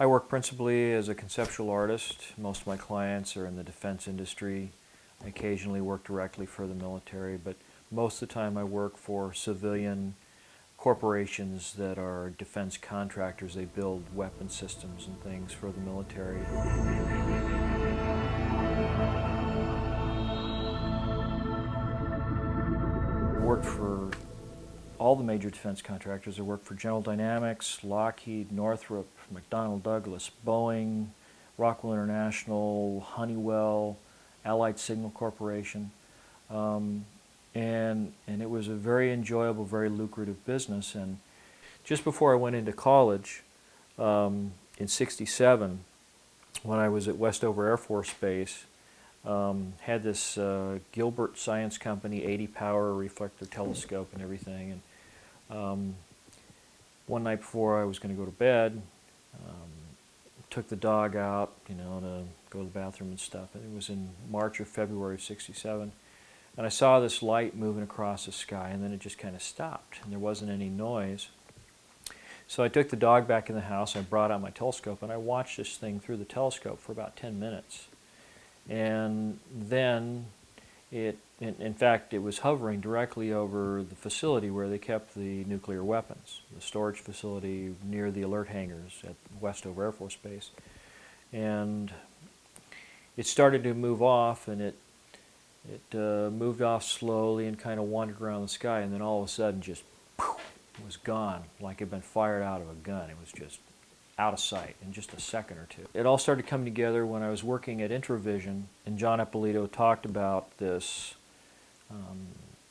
I work principally as a conceptual artist. Most of my clients are in the defense industry. I occasionally work directly for the military, but most of the time I work for civilian corporations that are defense contractors. They build weapon systems and things for the military. I worked for all the major defense contractors. I worked for General Dynamics, Lockheed, Northrop, McDonnell Douglas, Boeing, Rockwell International, Honeywell, Allied Signal Corporation. And it was a very enjoyable, very lucrative business. And just before I went into college, in '67, when I was at Westover Air Force Base, had this Gilbert Science Company 80 power reflector telescope and everything. And one night before I was going to go to bed, took the dog out, to go to the bathroom and stuff. And it was in March or February of '67. And I saw this light moving across the sky, and then it just kind of stopped, and there wasn't any noise. So I took the dog back in the house, I brought out my telescope, and I watched this thing through the telescope for about 10 minutes. And then in fact, it was hovering directly over the facility where they kept the nuclear weapons, the storage facility near the alert hangars at Westover Air Force Base. And it started to move off, and it moved off slowly and kind of wandered around the sky, and then all of a sudden just poof, was gone, like it had been fired out of a gun. It was just out of sight in just a second or two. It all started coming together when I was working at Intravision, and John Ippolito talked about this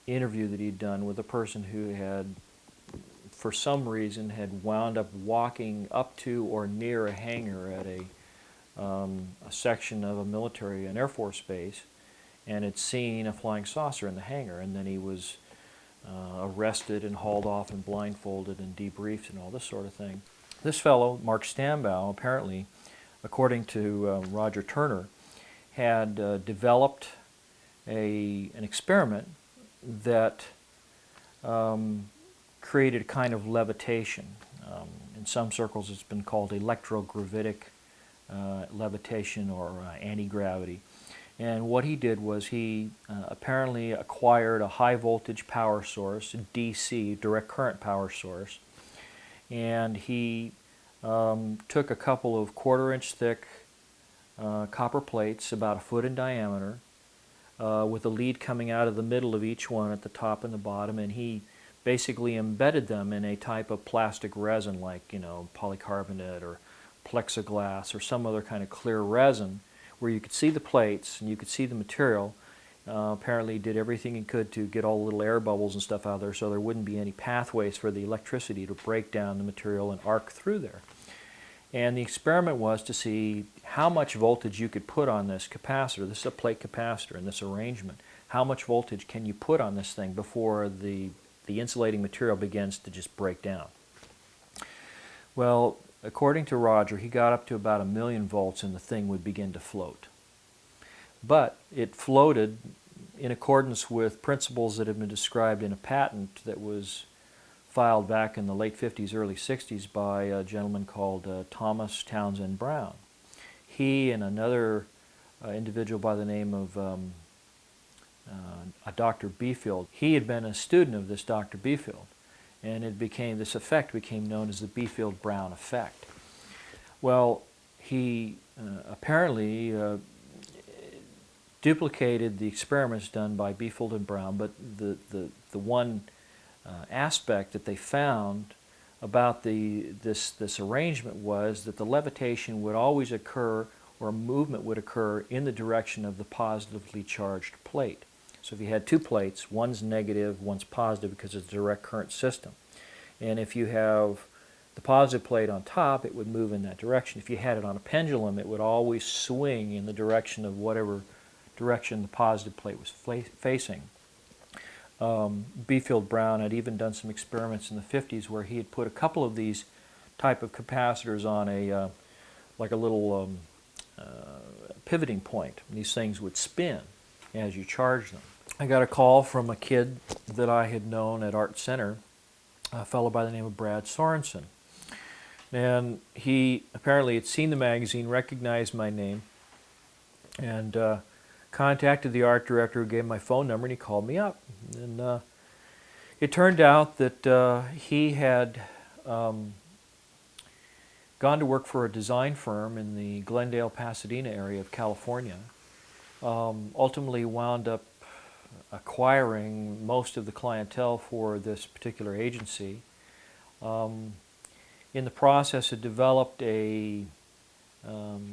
interview that he'd done with a person who had, for some reason, had wound up walking up to or near a hangar at a section of a military, an Air Force base, and had seen a flying saucer in the hangar, and then he was arrested and hauled off and blindfolded and debriefed and all this sort of thing. This fellow, Mark Stambaugh, apparently, according to Roger Turner, had developed an experiment that created a kind of levitation. In some circles it's been called electrogravitic levitation or anti-gravity. And what he did was he apparently acquired a high voltage power source, DC, direct current power source, and he took a couple of 1/4-inch thick copper plates about 1 foot in diameter with a lead coming out of the middle of each one at the top and the bottom, and he basically embedded them in a type of plastic resin like polycarbonate or plexiglass or some other kind of clear resin, where you could see the plates and you could see the material. Apparently did everything he could to get all the little air bubbles and stuff out there so there wouldn't be any pathways for the electricity to break down the material and arc through there. And the experiment was to see how much voltage you could put on this capacitor. This is a plate capacitor in this arrangement. How much voltage can you put on this thing before the insulating material begins to just break down? Well, according to Roger, he got up to about 1,000,000 volts and the thing would begin to float. But it floated in accordance with principles that have been described in a patent that was filed back in the late 50s, early 60s by a gentleman called Thomas Townsend Brown. He and another individual by the name of a Dr. Beefield, he had been a student of this Dr. Beefield. And this effect became known as the Beefield-Brown effect. Well, he apparently duplicated the experiments done by Beefield and Brown, but the one aspect that they found about this arrangement was that the levitation would always occur, or movement would occur, in the direction of the positively charged plate. So if you had two plates, one's negative, one's positive because it's a direct current system. And if you have the positive plate on top, it would move in that direction. If you had it on a pendulum, it would always swing in the direction of whatever direction the positive plate was facing. Beefield-Brown had even done some experiments in the 50s where he had put a couple of these type of capacitors on like a little pivoting point. And these things would spin as you charge them. I got a call from a kid that I had known at Art Center, a fellow by the name of Brad Sorenson. And he apparently had seen the magazine, recognized my name, and contacted the art director, who gave him my phone number, and he called me up. And it turned out that he had gone to work for a design firm in the Glendale, Pasadena area of California. Ultimately wound up acquiring most of the clientele for this particular agency. In the process, had developed a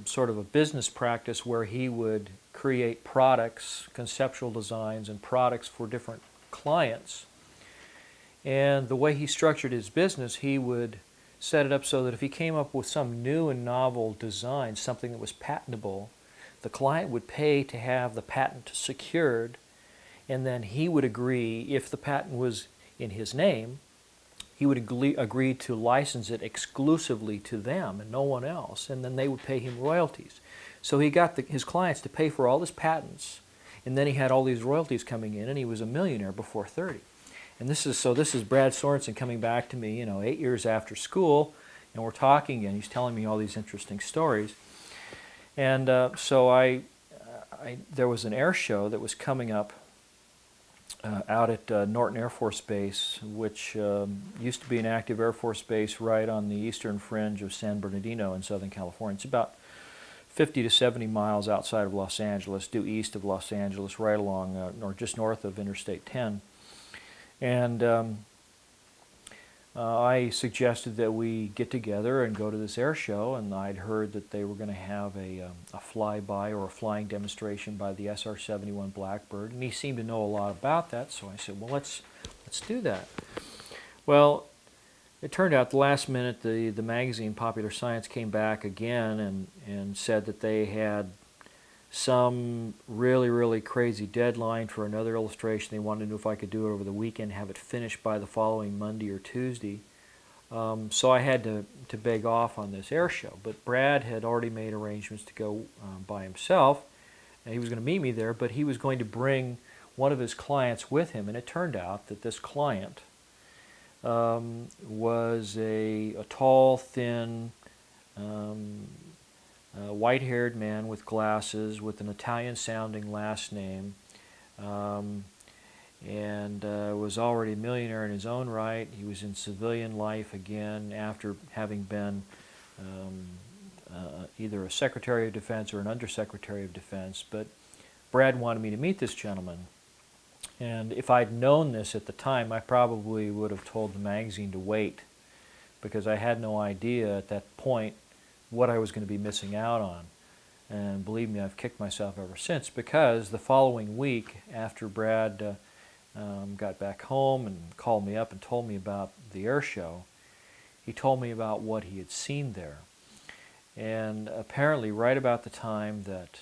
sort of a business practice where he would create products, conceptual designs, and products for different clients. And the way he structured his business, he would set it up so that if he came up with some new and novel design, something that was patentable, the client would pay to have the patent secured, and then he would agree, if the patent was in his name, he would agree to license it exclusively to them and no one else, and then they would pay him royalties. So he got his clients to pay for all his patents, and then he had all these royalties coming in, and he was a millionaire before 30. And this is Brad Sorenson coming back to me, 8 years after school, and we're talking again. He's telling me all these interesting stories. And so there was an air show that was coming up out at Norton Air Force Base, which used to be an active Air Force base right on the eastern fringe of San Bernardino in Southern California. It's about 50 to 70 miles outside of Los Angeles, due east of Los Angeles, right along, or just north of Interstate 10. And I suggested that we get together and go to this air show, and I'd heard that they were going to have a flyby or a flying demonstration by the SR-71 Blackbird, and he seemed to know a lot about that, so I said, well, let's do that. Well, it turned out the last minute the magazine Popular Science came back again and said that they had some really, really crazy deadline for another illustration. They wanted to know if I could do it over the weekend, have it finished by the following Monday or Tuesday. So I had to beg off on this air show. But Brad had already made arrangements to go by himself, and he was going to meet me there, but he was going to bring one of his clients with him. And it turned out that this client was a tall, thin, white-haired man with glasses, with an Italian-sounding last name, and was already a millionaire in his own right. He was in civilian life again after having been either a Secretary of Defense or an Undersecretary of Defense. But Brad wanted me to meet this gentleman. And if I'd known this at the time, I probably would have told the magazine to wait, because I had no idea at that point what I was going to be missing out on. And believe me, I've kicked myself ever since, because the following week, after Brad got back home and called me up and told me about the air show, he told me about what he had seen there. And apparently right about the time that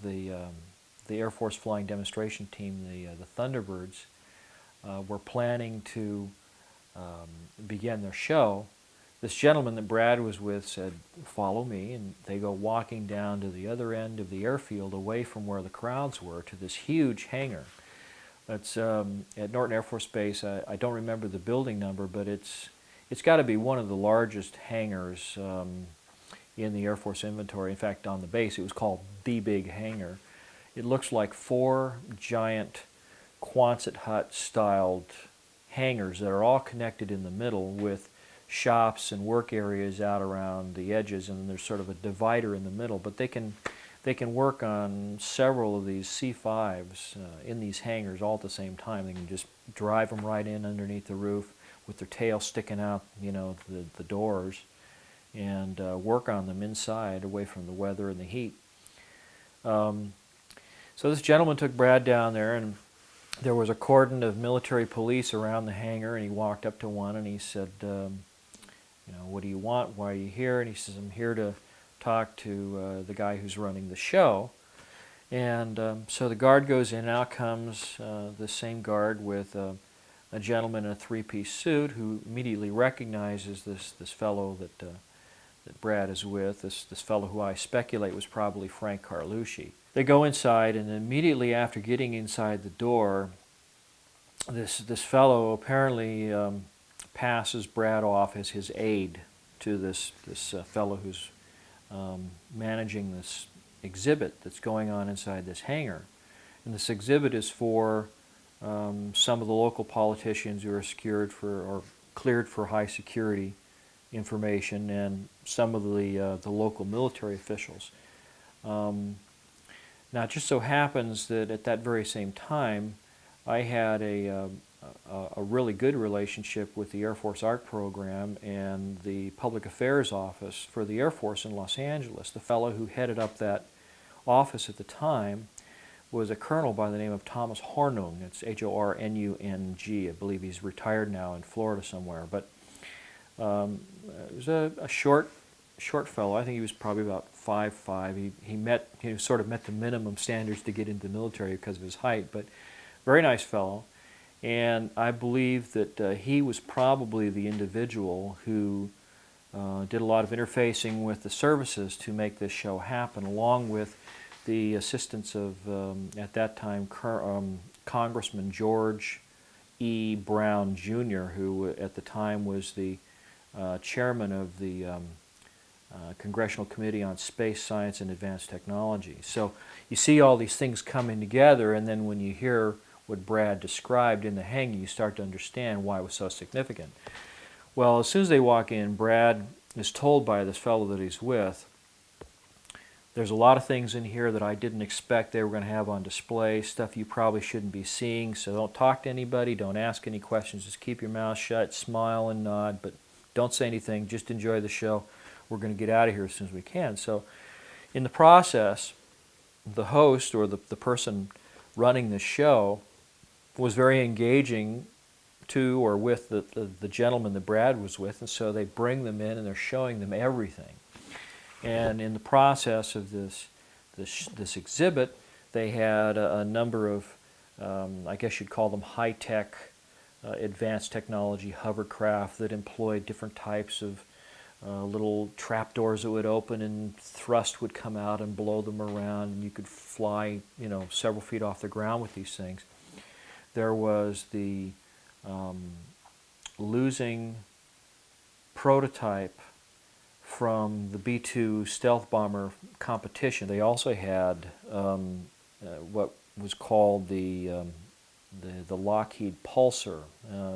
the Air Force Flying Demonstration Team, the Thunderbirds, were planning to begin their show, this gentleman that Brad was with said, "Follow me," and they go walking down to the other end of the airfield, away from where the crowds were, to this huge hangar. That's at Norton Air Force Base. I don't remember the building number, but it's got to be one of the largest hangars in the Air Force inventory. In fact, on the base, it was called the Big Hangar. It looks like 4 giant Quonset hut-styled hangars that are all connected in the middle, with shops and work areas out around the edges, and there's sort of a divider in the middle. But they can work on several of these C-5s in these hangars all at the same time. They can just drive them right in underneath the roof with their tail sticking out, the doors, and work on them inside, away from the weather and the heat. So this gentleman took Brad down there, and there was a cordon of military police around the hangar, and he walked up to one and he said, "What do you want? Why are you here?" And he says, "I'm here to talk to the guy who's running the show." And so the guard goes in, and out comes the same guard with a gentleman in a 3-piece suit, who immediately recognizes this fellow that Brad is with, this fellow who I speculate was probably Frank Carlucci. They go inside, and immediately after getting inside the door, this fellow apparently passes Brad off as his aide. to this fellow who's managing this exhibit that's going on inside this hangar. And this exhibit is for some of the local politicians who are secured for or cleared for high security information, and some of the local military officials. Now, it just so happens that at that very same time, I had a really good relationship with the Air Force Art Program and the Public Affairs Office for the Air Force in Los Angeles. The fellow who headed up that office at the time was a colonel by the name of Thomas Hornung. It's Hornung. I believe he's retired now in Florida somewhere. But he was a short fellow. I think he was probably about 5'5". He sort of met the minimum standards to get into the military because of his height, but very nice fellow. And I believe that he was probably the individual who did a lot of interfacing with the services to make this show happen, along with the assistance of, at that time, Congressman George E. Brown Jr., who at the time was the chairman of the Congressional Committee on Space, Science, and Advanced Technology. So you see all these things coming together, and then when you hear what Brad described in the hangar, you start to understand why it was so significant. Well, as soon as they walk in, Brad is told by this fellow that he's with, there's a lot of things in here that I didn't expect they were going to have on display, stuff you probably shouldn't be seeing, so don't talk to anybody, don't ask any questions, just keep your mouth shut, smile and nod, but don't say anything, just enjoy the show. We're going to get out of here as soon as we can. So in the process, the host or the person running the show was very engaging to or with the gentleman that Brad was with, and so they bring them in and they're showing them everything. And in the process of this exhibit, they had a number of, I guess you'd call them high-tech, advanced technology hovercraft that employed different types of little trapdoors that would open and thrust would come out and blow them around, and you could fly, several feet off the ground with these things. There was the losing prototype from the B-2 stealth bomber competition. They also had what was called the Lockheed Pulsar,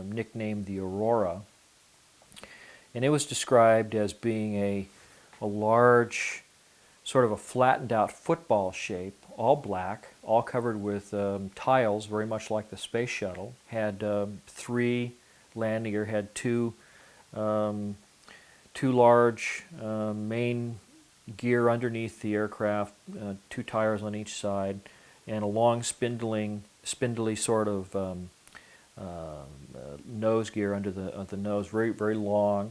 nicknamed the Aurora, and it was described as being a large, sort of a flattened out football shape, all black, all covered with tiles, very much like the space shuttle. Had 3 landing gear, had two large main gear underneath the aircraft, 2 tires on each side, and a long spindly sort of nose gear under the nose, very, very long.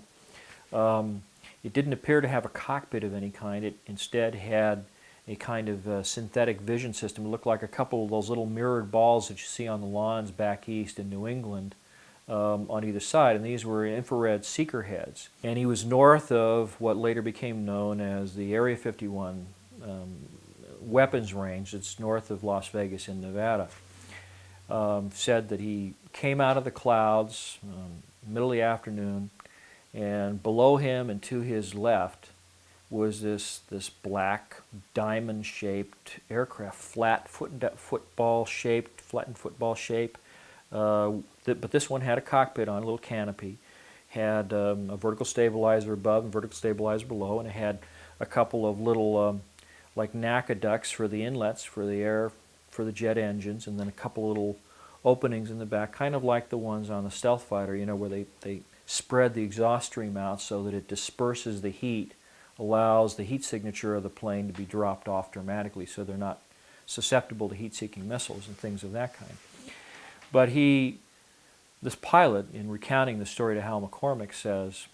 It didn't appear to have a cockpit of any kind. It instead had a kind of synthetic vision system. It looked like a couple of those little mirrored balls that you see on the lawns back east in New England on either side, and these were infrared seeker heads. And he was north of what later became known as the Area 51 weapons range. It's north of Las Vegas in Nevada. Said that he came out of the clouds middle of the afternoon, and below him and to his left was this black diamond-shaped aircraft, flattened football shape. But this one had a cockpit on, a little canopy, had a vertical stabilizer above and vertical stabilizer below, and it had a couple of little like NACA ducts for the inlets for the jet engines, and then a couple little openings in the back, kind of like the ones on the stealth fighter, where they spread the exhaust stream out so that it disperses the heat, allows the heat signature of the plane to be dropped off dramatically so they're not susceptible to heat-seeking missiles and things of that kind. But this pilot, in recounting the story to Hal McCormick, says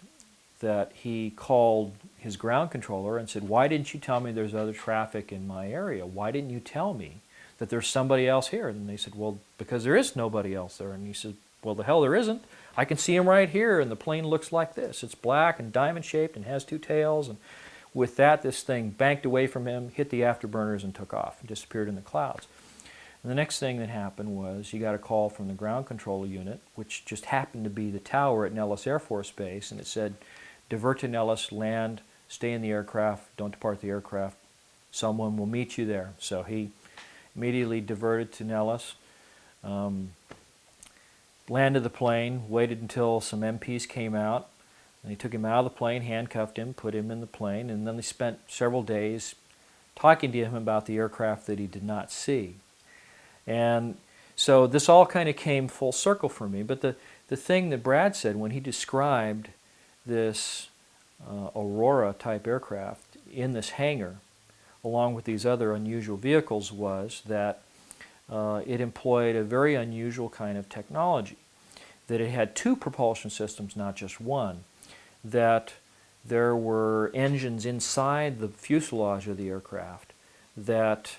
that he called his ground controller and said, "Why didn't you tell me there's other traffic in my area? Why didn't you tell me that there's somebody else here?" And they said, "Well, because there is nobody else there." And he said, "Well, the hell there isn't. I can see him right here, and the plane looks like this. It's black and diamond-shaped and has 2 tails." And with that, this thing banked away from him, hit the afterburners, and took off and disappeared in the clouds. And the next thing that happened was he got a call from the ground control unit, which just happened to be the tower at Nellis Air Force Base, and it said, divert to Nellis, land, stay in the aircraft, don't depart the aircraft. Someone will meet you there. So he immediately diverted to Nellis, landed the plane, waited until some MPs came out, and they took him out of the plane, handcuffed him, put him in the plane, and then they spent several days talking to him about the aircraft that he did not see. And so this all kind of came full circle for me. But the thing that Brad said when he described this Aurora type aircraft in this hangar, along with these other unusual vehicles, was that it employed a very unusual kind of technology. That it had two propulsion systems, not just one. That there were engines inside the fuselage of the aircraft that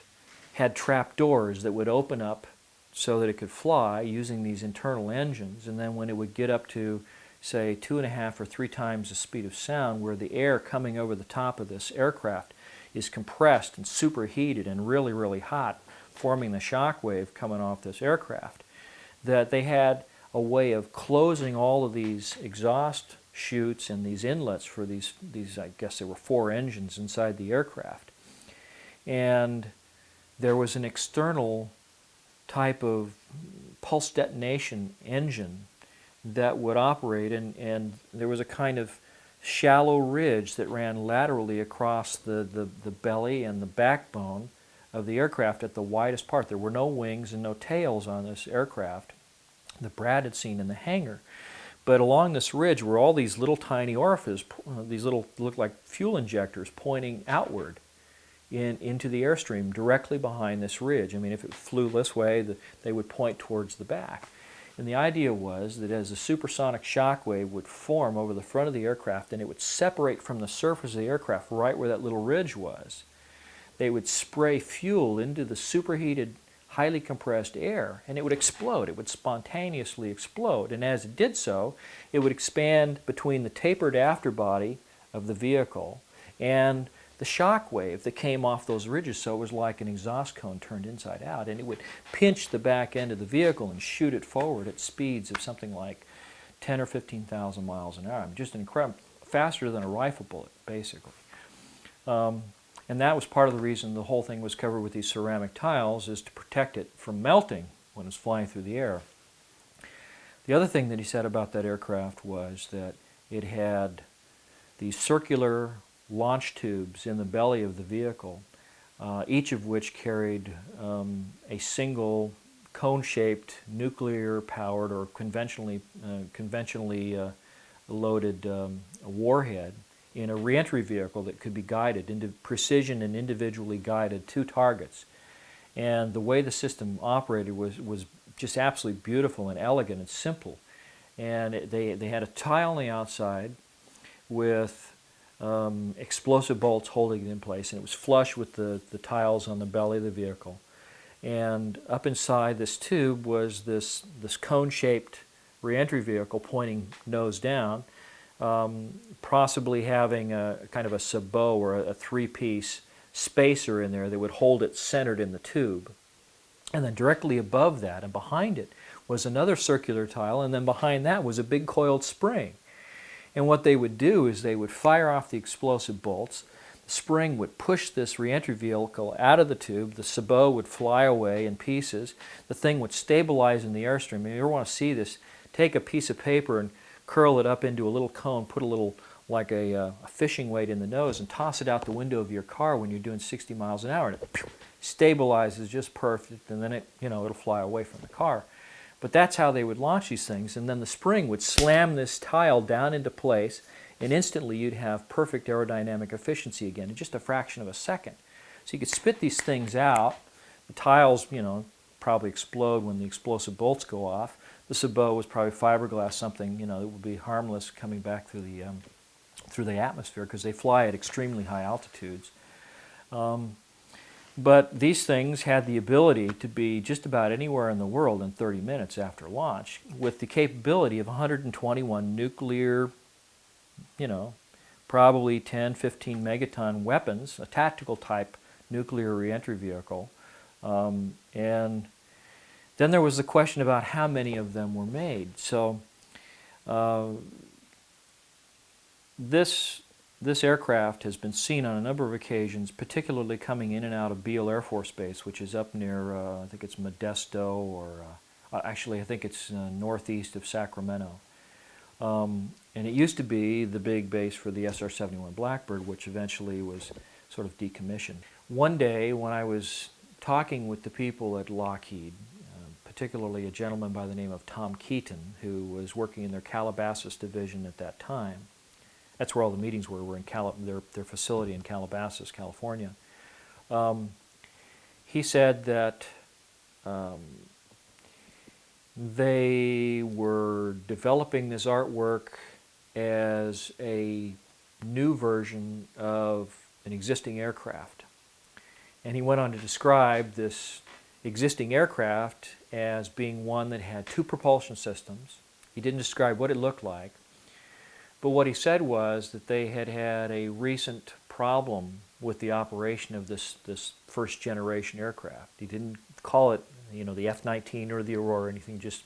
had trap doors that would open up so that it could fly using these internal engines, and then when it would get up to, say, 2.5 or 3 times the speed of sound, where the air coming over the top of this aircraft is compressed and superheated and really, really hot, forming the shock wave coming off this aircraft, that they had a way of closing all of these exhaust chutes and these inlets for these I guess there were 4 engines inside the aircraft. And there was an external type of pulse detonation engine that would operate, and there was a kind of shallow ridge that ran laterally across the belly and the backbone of the aircraft at the widest part. There were no wings and no tails on this aircraft that Brad had seen in the hangar. But along this ridge were all these little tiny orifices, these little, looked like fuel injectors pointing outward into the airstream directly behind this ridge. I mean, if it flew this way, they would point towards the back. And the idea was that as a supersonic shock wave would form over the front of the aircraft and it would separate from the surface of the aircraft right where that little ridge was, they would spray fuel into the superheated, highly compressed air, and it would explode. It would spontaneously explode. And as it did so, it would expand between the tapered afterbody of the vehicle and the shock wave that came off those ridges, so it was like an exhaust cone turned inside out, and it would pinch the back end of the vehicle and shoot it forward at speeds of something like 10 or 15,000 miles an hour. Just incredible, faster than a rifle bullet, basically. And that was part of the reason the whole thing was covered with these ceramic tiles, is to protect it from melting when it's flying through the air. The other thing that he said about that aircraft was that it had these circular launch tubes in the belly of the vehicle, each of which carried a single cone-shaped nuclear-powered or conventionally loaded warhead in a reentry vehicle that could be guided into precision and individually guided to targets. And the way the system operated was just absolutely beautiful and elegant and simple. And they had a tile on the outside with explosive bolts holding it in place, and it was flush with the tiles on the belly of the vehicle. And up inside this tube was this cone-shaped reentry vehicle pointing nose down, possibly having a kind of a sabot or a 3-piece spacer in there that would hold it centered in the tube. And then directly above that and behind it was another circular tile, and then behind that was a big coiled spring. And what they would do is they would fire off the explosive bolts. The spring would push this reentry vehicle out of the tube. The sabot would fly away in pieces. The thing would stabilize in the airstream. If you ever want to see this, take a piece of paper and curl it up into a little cone, put a little, like a fishing weight in the nose, and toss it out the window of your car when you're doing 60 miles an hour. And it stabilizes just perfect, and then it'll fly away from the car. But that's how they would launch these things, and then the spring would slam this tile down into place, and instantly you'd have perfect aerodynamic efficiency again in just a fraction of a second. So you could spit these things out. The tiles, probably explode when the explosive bolts go off. The sabot was probably fiberglass, something that would be harmless coming back through the atmosphere, because they fly at extremely high altitudes. But these things had the ability to be just about anywhere in the world in 30 minutes after launch, with the capability of 121 nuclear, probably 10, 15 megaton weapons, a tactical type nuclear reentry vehicle. And then there was the question about how many of them were made. So this aircraft has been seen on a number of occasions, particularly coming in and out of Beale Air Force Base, which is up near, I think it's Modesto, or actually I think it's northeast of Sacramento. And it used to be the big base for the SR-71 Blackbird, which eventually was sort of decommissioned. One day when I was talking with the people at Lockheed, particularly a gentleman by the name of Tom Keaton, who was working in their Calabasas division at that time. That's where all the meetings were in their facility in Calabasas, California. He said that they were developing this artwork as a new version of an existing aircraft. And he went on to describe this existing aircraft as being one that had two propulsion systems. He didn't describe what it looked like, but what he said was that they had had a recent problem with the operation of this first generation aircraft. He didn't call it, you know, the F-19 or the Aurora or anything, just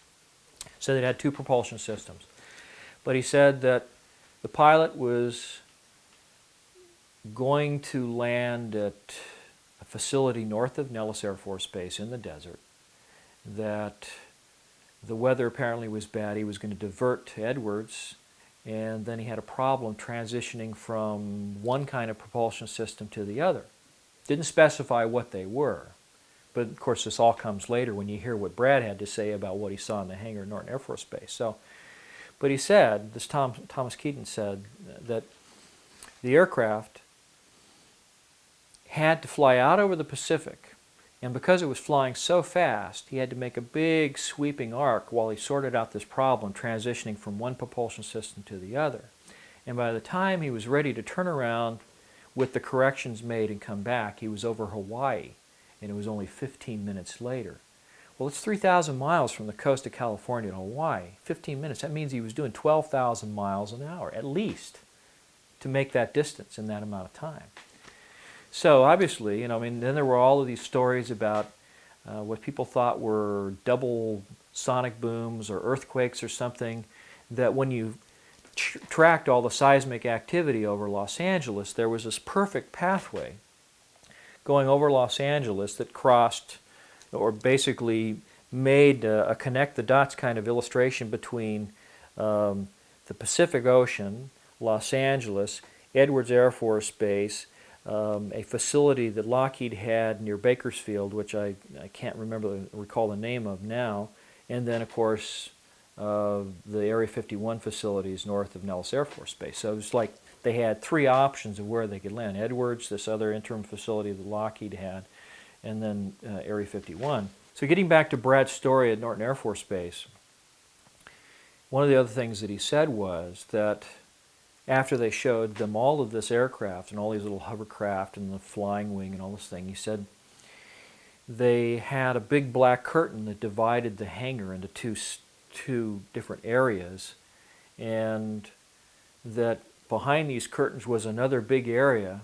said it had two propulsion systems. But he said that the pilot was going to land at a facility north of Nellis Air Force Base in the desert, that the weather apparently was bad. He was going to divert to Edwards, and then he had a problem transitioning from one kind of propulsion system to the other. Didn't specify what they were, but of course this all comes later when you hear what Brad had to say about what he saw in the hangar at Norton Air Force Base. So, but he said, this Thomas Keaton said, that the aircraft had to fly out over the Pacific, and because it was flying so fast, he had to make a big sweeping arc while he sorted out this problem, transitioning from one propulsion system to the other. And by the time he was ready to turn around with the corrections made and come back, he was over Hawaii, and it was only 15 minutes later. Well, it's 3,000 miles from the coast of California to Hawaii. 15 minutes, that means he was doing 12,000 miles an hour, at least, to make that distance in that amount of time. So obviously, you know, I mean, then there were all of these stories about what people thought were double sonic booms or earthquakes or something, that when you tracked all the seismic activity over Los Angeles, there was this perfect pathway going over Los Angeles that crossed, or basically made a connect the dots kind of illustration between the Pacific Ocean, Los Angeles, Edwards Air Force Base, a facility that Lockheed had near Bakersfield, which I can't recall the name of now, and then of course the Area 51 facilities north of Nellis Air Force Base. So it was like they had three options of where they could land: Edwards, this other interim facility that Lockheed had, and then Area 51. So getting back to Brad's story at Norton Air Force Base, one of the other things that he said was that after they showed them all of this aircraft and all these little hovercraft and the flying wing and all this thing, he said they had a big black curtain that divided the hangar into two different areas, and that behind these curtains was another big area,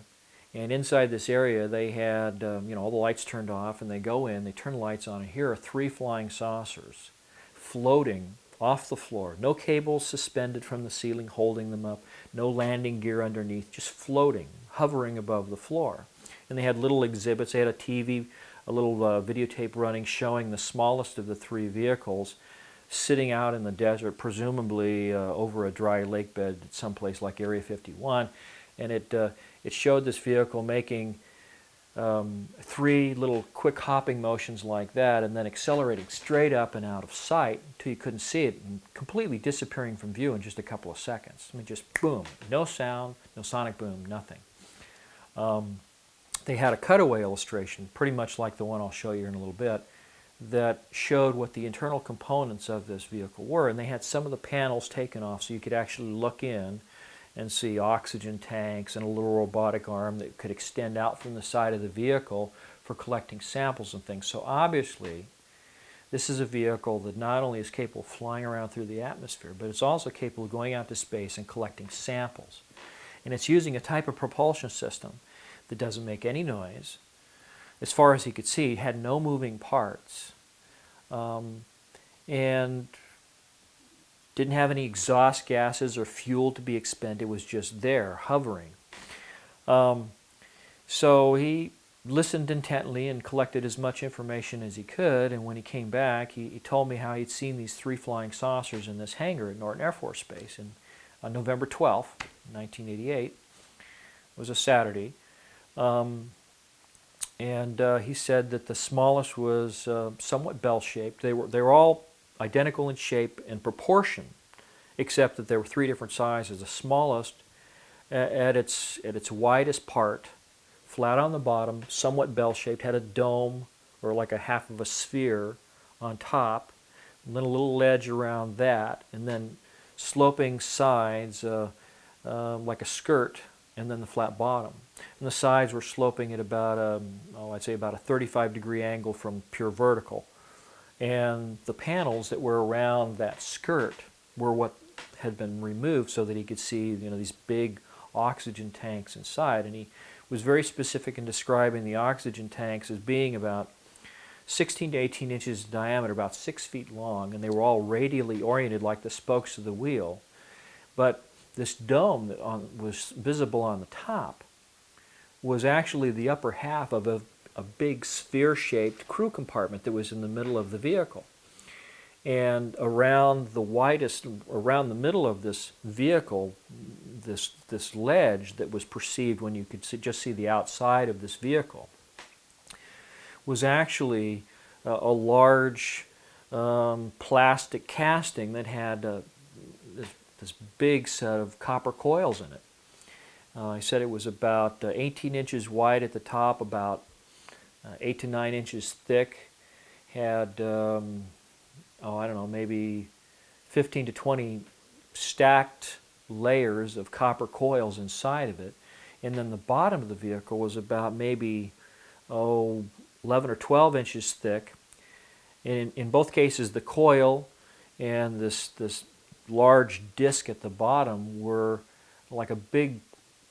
and inside this area they had you know, all the lights turned off, and they go in, they turn the lights on, and here are three flying saucers floating off the floor. No cables suspended from the ceiling holding them up, no landing gear underneath, just floating, hovering above the floor. And they had little exhibits. They had a TV, a little videotape running showing the smallest of the three vehicles sitting out in the desert, presumably over a dry lake bed at some place like Area 51. And it showed this vehicle making three little quick hopping motions like that, and then accelerating straight up and out of sight until you couldn't see it, and completely disappearing from view in just a couple of seconds. I mean, just boom, no sound, no sonic boom, nothing. They had a cutaway illustration, pretty much like the one I'll show you in a little bit, that showed what the internal components of this vehicle were, and they had some of the panels taken off so you could actually look in and see oxygen tanks and a little robotic arm that could extend out from the side of the vehicle for collecting samples and things. So obviously, this is a vehicle that not only is capable of flying around through the atmosphere, but it's also capable of going out to space and collecting samples. And it's using a type of propulsion system that doesn't make any noise. As far as he could see, it had no moving parts. And Didn't have any exhaust gases or fuel to be expended. It was just there, hovering. So he listened intently and collected as much information as he could, and when he came back, he told me how he'd seen these 3 flying saucers in this hangar at Norton Air Force Base on November 12th, 1988. It was a Saturday. He said that the smallest was somewhat bell-shaped. They were all identical in shape and proportion, except that there were 3 different sizes. The smallest, at its widest part, flat on the bottom, somewhat bell-shaped, had a dome or like a half of a sphere on top, and then a little ledge around that, and then sloping sides like a skirt, and then the flat bottom. And the sides were sloping at about I'd say about a 35-degree angle from pure vertical. And the panels that were around that skirt were what had been removed so that he could see, these big oxygen tanks inside. And he was very specific in describing the oxygen tanks as being about 16 to 18 inches in diameter, about 6 feet long, and they were all radially oriented like the spokes of the wheel. But this dome that was visible on the top was actually the upper half of a big sphere-shaped crew compartment that was in the middle of the vehicle. And around the middle of this vehicle, this ledge that was perceived when you could just see the outside of this vehicle, was actually a large plastic casting that had this big set of copper coils in it. He said it was about 18 inches wide at the top, about 8 to 9 inches thick, had I don't know, maybe 15 to 20 stacked layers of copper coils inside of it. And then the bottom of the vehicle was about maybe 11 or 12 inches thick. And in both cases, the coil and this large disc at the bottom were like a big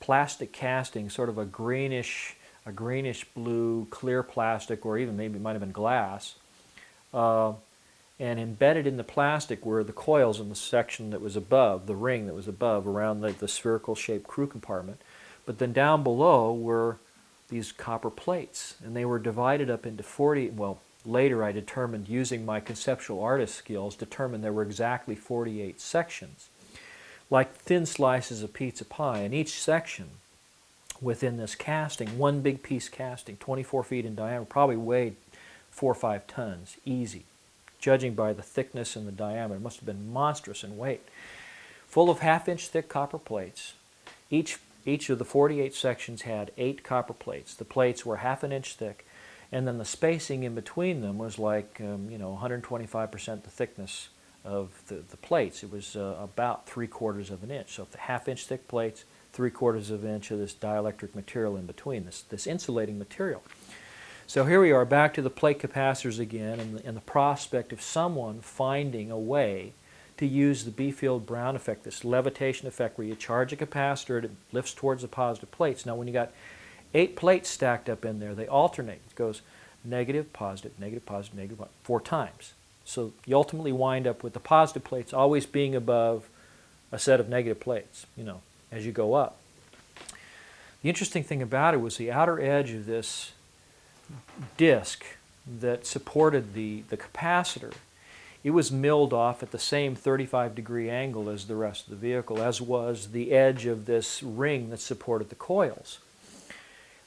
plastic casting, sort of a greenish blue clear plastic, or even maybe it might have been glass. And embedded in the plastic were the coils in the section that was above, the ring that was above, around the spherical shaped crew compartment. But then down below were these copper plates, and they were divided up into 40, well, later I determined, using my conceptual artist skills, determined there were exactly 48 sections, like thin slices of pizza pie, and each section within this casting, one big piece casting, 24 feet in diameter, probably weighed 4 or 5 tons, easy. Judging by the thickness and the diameter, it must have been monstrous in weight. Full of half-inch thick copper plates. Each of the 48 sections had 8 copper plates. The plates were half an inch thick, and then the spacing in between them was like 125% the thickness of the plates. It was about 3/4 of an inch. So the half-inch thick plates, 3/4 of an inch of this dielectric material in between, this insulating material. So here we are, back to the plate capacitors again, and the prospect of someone finding a way to use the B-field-Brown effect, this levitation effect where you charge a capacitor and it lifts towards the positive plates. Now when you got 8 plates stacked up in there, they alternate. It goes negative, positive, negative, positive, negative, 4 times. So you ultimately wind up with the positive plates always being above a set of negative plates, as you go up. The interesting thing about it was the outer edge of this disc that supported the capacitor. It was milled off at the same 35-degree angle as the rest of the vehicle, as was the edge of this ring that supported the coils.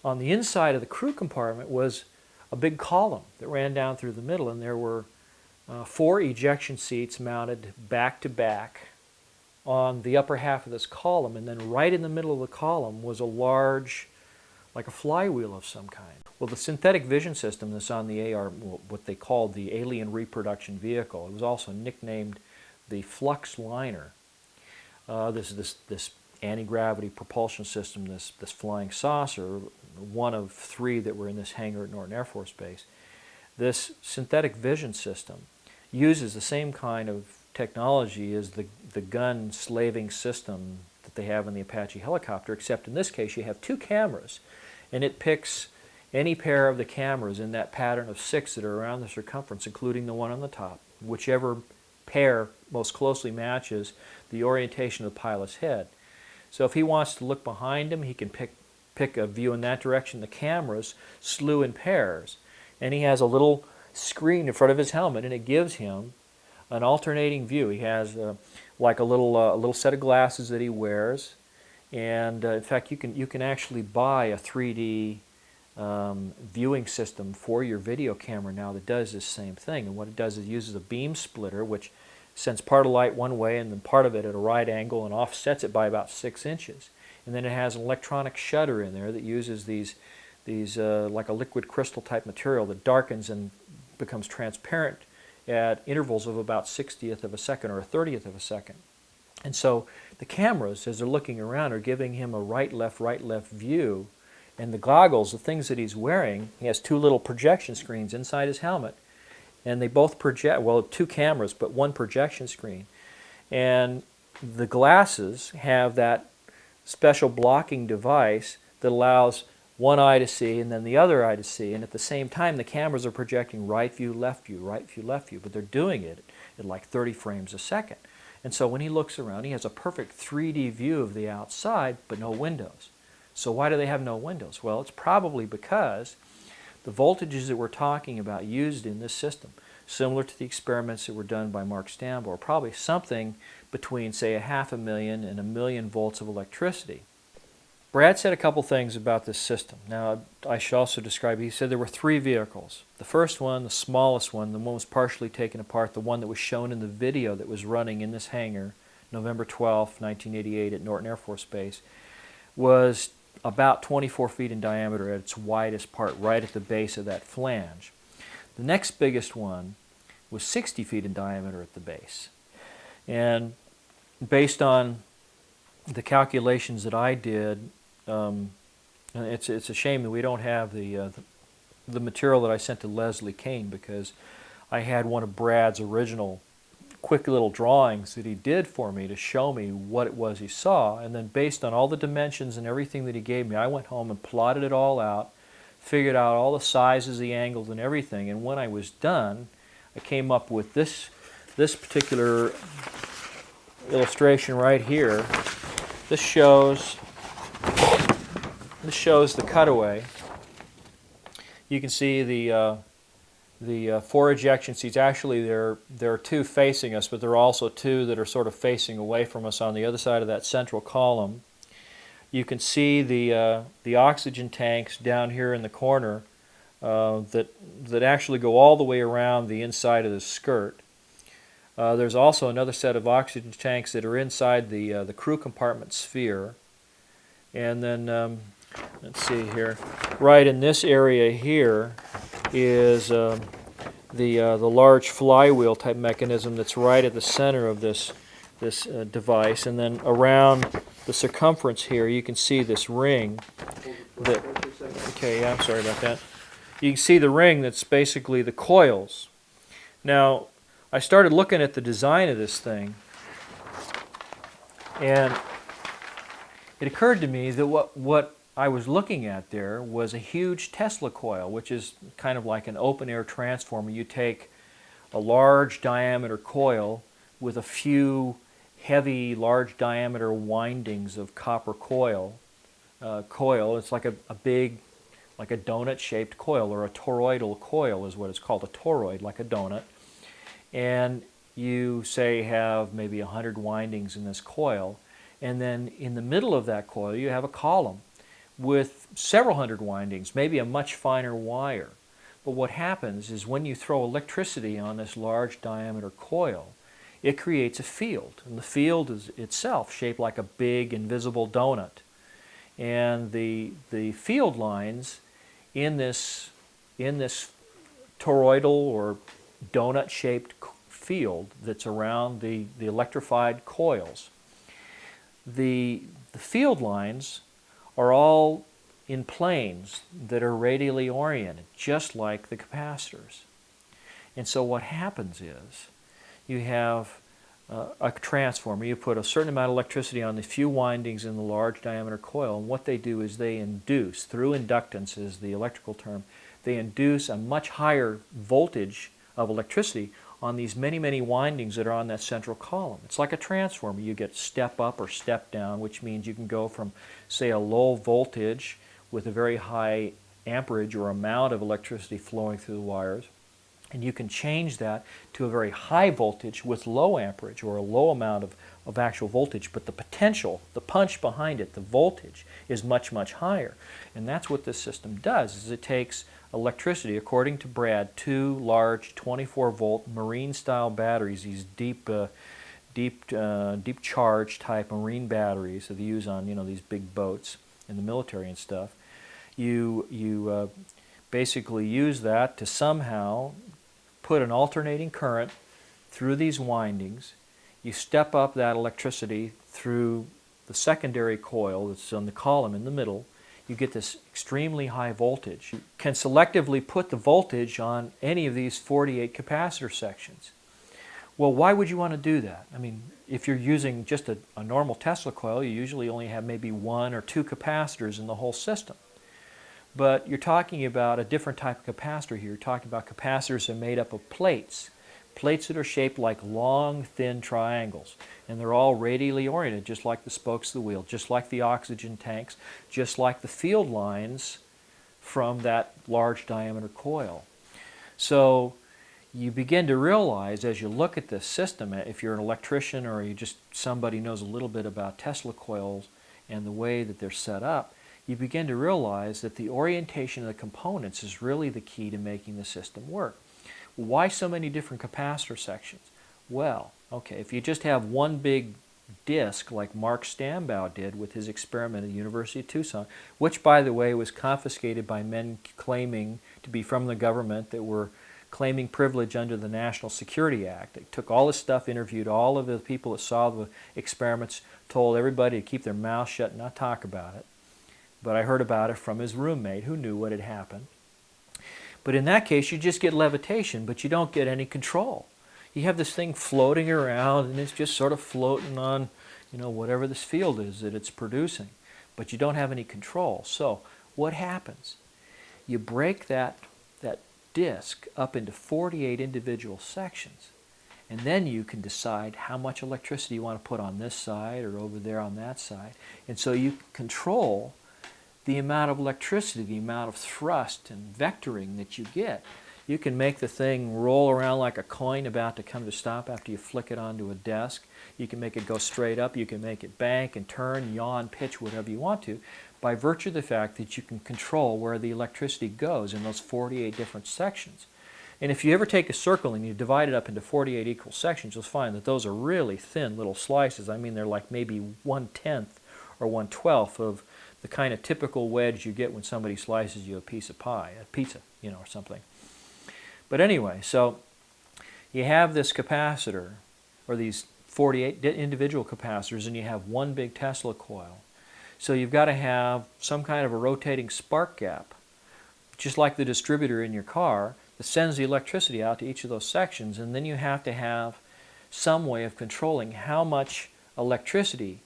On the inside of the crew compartment was a big column that ran down through the middle, and there were 4 ejection seats mounted back to back on the upper half of this column, and then right in the middle of the column was a large, like a flywheel of some kind. Well, the synthetic vision system that's on the AR, what they called the alien reproduction vehicle, it was also nicknamed the flux liner. This anti-gravity propulsion system, this flying saucer, one of 3 that were in this hangar at Norton Air Force Base. This synthetic vision system uses the same kind of technology as the gun slaving system that they have in the Apache helicopter, except in this case you have 2 cameras, and it picks any pair of the cameras in that pattern of 6 that are around the circumference, including the one on the top. Whichever pair most closely matches the orientation of the pilot's head. So if he wants to look behind him, he can pick a view in that direction. The cameras slew in pairs, and he has a little screen in front of his helmet, and it gives him an alternating view. He has like a little set of glasses that he wears, and in fact, you can actually buy a 3D viewing system for your video camera now that does this same thing. And what it does is it uses a beam splitter, which sends part of light one way and then part of it at a right angle and offsets it by about 6 inches. And then it has an electronic shutter in there that uses these like a liquid crystal type material that darkens and becomes transparent at intervals of about 1/60th of a second or 1/30th of a second. And so the cameras, as they're looking around, are giving him a right-left view. And the goggles, the things that he's wearing, he has 2 little projection screens inside his helmet. And they both project, well, 2 cameras, but 1 projection screen. And the glasses have that special blocking device that allows one eye to see and then the other eye to see. And at the same time, the cameras are projecting right view, left view, right view, left view. But they're doing it at like 30 frames a second. And so when he looks around, he has a perfect 3D view of the outside, but no windows. So why do they have no windows? Well, it's probably because the voltages that we're talking about used in this system, similar to the experiments that were done by Mark Stambo, are probably something between, say, 500,000 and 1,000,000 volts of electricity. Brad said a couple things about this system. Now, I should also describe, he said there were 3 vehicles. The first one, the smallest one, the one was partially taken apart, the one that was shown in the video that was running in this hangar, November 12, 1988 at Norton Air Force Base, was about 24 feet in diameter at its widest part, right at the base of that flange. The next biggest one was 60 feet in diameter at the base. And based on the calculations that I did, it's a shame that we don't have the material that I sent to Leslie Kane, because I had one of Brad's original quick little drawings that he did for me to show me what it was he saw. And then based on all the dimensions and everything that he gave me, I went home and plotted it all out, figured out all the sizes, the angles, and everything. And when I was done, I came up with this particular illustration right here. This shows the cutaway. You can see the 4 ejection seats. Actually, there are 2 facing us, but there are also 2 that are sort of facing away from us on the other side of that central column. You can see the oxygen tanks down here in the corner that actually go all the way around the inside of the skirt. There's also another set of oxygen tanks that are inside the crew compartment sphere. And then, let's see here, right in this area here is the large flywheel type mechanism that's right at the center of this device. And then around the circumference here, you can see this ring. Okay, yeah, I'm sorry about that. You can see the ring that's basically the coils. Now, I started looking at the design of this thing, and it occurred to me that what I was looking at there was a huge Tesla coil, which is kind of like an open-air transformer. You take a large diameter coil with a few heavy, large diameter windings of copper coil. It's like a big, like a donut-shaped coil, or a toroidal coil is what it's called, a toroid, like a donut. And you, say, have maybe 100 windings in this coil, and then in the middle of that coil you have a column with several hundred windings, maybe a much finer wire. But what happens is when you throw electricity on this large diameter coil, it creates a field, and the field is itself shaped like a big invisible donut. And the field lines in this toroidal or donut-shaped field that's around the electrified coils, the field lines are all in planes that are radially oriented, just like the capacitors. And so what happens is you have a transformer. You put a certain amount of electricity on the few windings in the large diameter coil, and what they do is they induce, through inductance is the electrical term, they induce a much higher voltage of electricity on these many, many windings that are on that central column. It's like a transformer. You get step up or step down, which means you can go from, say, a low voltage with a very high amperage or amount of electricity flowing through the wires, and you can change that to a very high voltage with low amperage or a low amount of actual voltage, but the potential, the punch behind it, the voltage, is much, much higher. And that's what this system does, is it takes electricity, according to Brad, 2 large 24-volt marine-style batteries, these deep charge type marine batteries that they use on, you know, these big boats in the military and stuff. You basically use that to somehow put an alternating current through these windings. You step up that electricity through the secondary coil that's on the column in the middle. You get this extremely high voltage. You can selectively put the voltage on any of these 48 capacitor sections. Well, why would you want to do that? I mean, if you're using just a normal Tesla coil, you usually only have maybe 1 or 2 capacitors in the whole system. But you're talking about a different type of capacitor here. You're talking about capacitors that are made up of plates. Plates that are shaped like long, thin triangles. And they're all radially oriented, just like the spokes of the wheel, just like the oxygen tanks, just like the field lines from that large diameter coil. So you begin to realize as you look at this system, if you're an electrician or you just somebody knows a little bit about Tesla coils and the way that they're set up, you begin to realize that the orientation of the components is really the key to making the system work. Why so many different capacitor sections? Well, okay, if you just have one big disc like Mark Stambaugh did with his experiment at the University of Tucson, which, by the way, was confiscated by men claiming to be from the government that were claiming privilege under the National Security Act. They took all this stuff, interviewed all of the people that saw the experiments, told everybody to keep their mouth shut and not talk about it. But I heard about it from his roommate who knew what had happened. But in that case, you just get levitation, but you don't get any control. You have this thing floating around, and it's just sort of floating on, you know, whatever this field is that it's producing. But you don't have any control. So what happens? You break that disc up into 48 individual sections, and then you can decide how much electricity you want to put on this side or over there on that side. And so you control the amount of electricity, the amount of thrust and vectoring that you get. You can make the thing roll around like a coin about to come to stop after you flick it onto a desk. You can make it go straight up. You can make it bank and turn, yaw, pitch, whatever you want to, by virtue of the fact that you can control where the electricity goes in those 48 different sections. And if you ever take a circle and you divide it up into 48 equal sections, you'll find that those are really thin little slices. I mean, they're like maybe 1/10 or 1/12 of the kind of typical wedge you get when somebody slices you a piece of pie, a pizza, you know, or something. But anyway, so you have this capacitor, or these 48 individual capacitors, and you have one big Tesla coil. So you've got to have some kind of a rotating spark gap, just like the distributor in your car, that sends the electricity out to each of those sections, and then you have to have some way of controlling how much electricity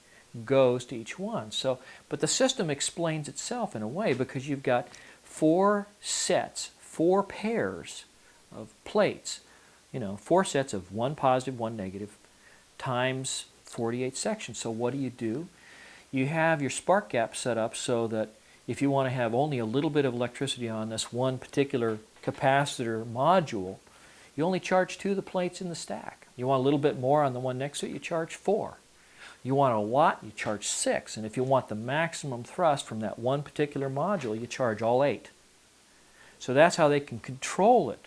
goes to each one. So, but the system explains itself in a way, because you've got 4 sets, 4 pairs of plates, you know, 4 sets of 1 positive, 1 negative, times 48 sections. So what do? You have your spark gap set up so that if you want to have only a little bit of electricity on this one particular capacitor module, you only charge 2 of the plates in the stack. You want a little bit more on the one next to it, you charge 4. You want a watt, you charge 6. And if you want the maximum thrust from that one particular module, you charge all 8. So that's how they can control it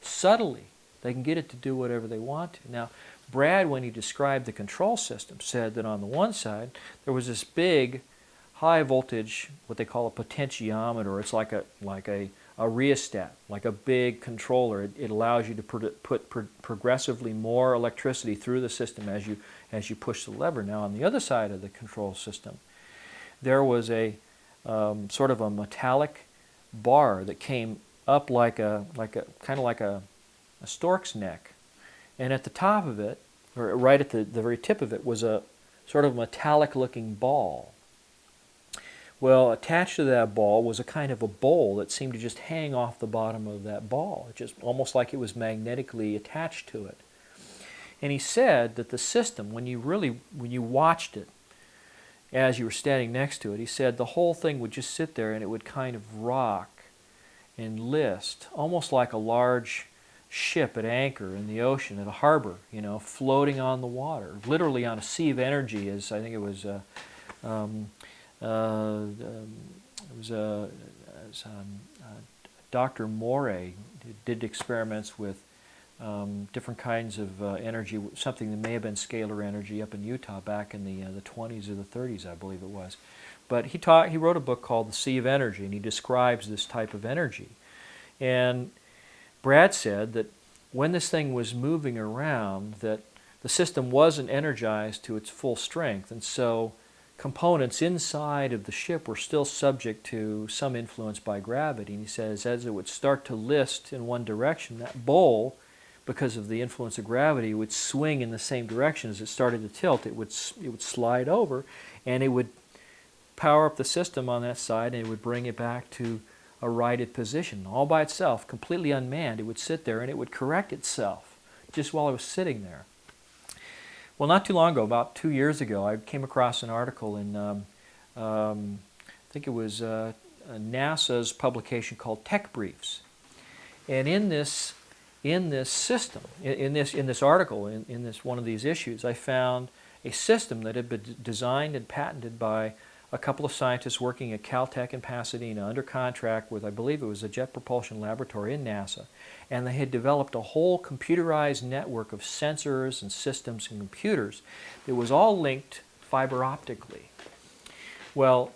subtly. They can get it to do whatever they want to. Now, Brad, when he described the control system, said that on the one side, there was this big high voltage, what they call a potentiometer. It's like a rheostat, like a big controller. It allows you to put progressively more electricity through the system as you push the lever. Now, on the other side of the control system, there was a sort of a metallic bar that came up like a stork's neck, and at the top of it, or right at the very tip of it, was a sort of metallic-looking ball, Well, attached to that ball was a kind of a bowl that seemed to just hang off the bottom of that ball, just almost like it was magnetically attached to it. And he said that the system, when you watched it as you were standing next to it, he said the whole thing would just sit there and it would kind of rock and list, almost like a large ship at anchor in the ocean, at a harbor, you know, floating on the water, literally on a sea of energy. As I think it was Dr. Morey did experiments with different kinds of energy, something that may have been scalar energy up in Utah back in the 20s or the 30s, I believe it was. But he wrote a book called The Sea of Energy, and he describes this type of energy. And Brad said that when this thing was moving around, that the system wasn't energized to its full strength, and so components inside of the ship were still subject to some influence by gravity. And he says as it would start to list in one direction, that bowl, because of the influence of gravity, would swing in the same direction. As it started to tilt, it would slide over, and it would power up the system on that side, and it would bring it back to a righted position all by itself, completely unmanned. It would sit there and it would correct itself just while it was sitting there. Well, not too long ago, about 2 years ago, I came across an article in I think it was NASA's publication called Tech Briefs, and in this system, in this article, in this one of these issues, I found a system that had been designed and patented by a couple of scientists working at Caltech in Pasadena under contract with, I believe it was a Jet Propulsion Laboratory in NASA, and they had developed a whole computerized network of sensors and systems and computers that was all linked fiber optically. Well,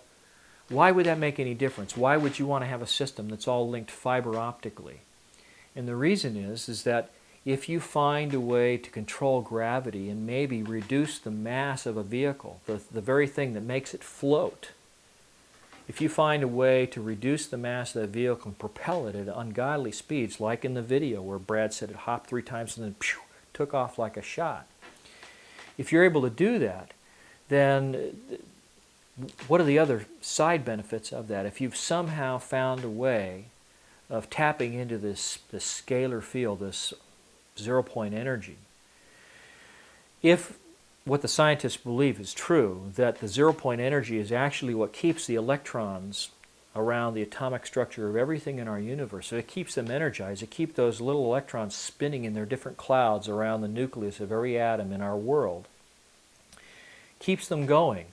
why would that make any difference? Why would you want to have a system that's all linked fiber optically? And the reason is that if you find a way to control gravity and maybe reduce the mass of a vehicle, the very thing that makes it float, if you find a way to reduce the mass of that vehicle and propel it at ungodly speeds, like in the video where Brad said it hopped 3 times and then pew, took off like a shot, if you're able to do that, then what are the other side benefits of that? If you've somehow found a way of tapping into this scalar field, this zero-point energy. If what the scientists believe is true, that the zero-point energy is actually what keeps the electrons around the atomic structure of everything in our universe, so it keeps them energized, it keeps those little electrons spinning in their different clouds around the nucleus of every atom in our world, keeps them going,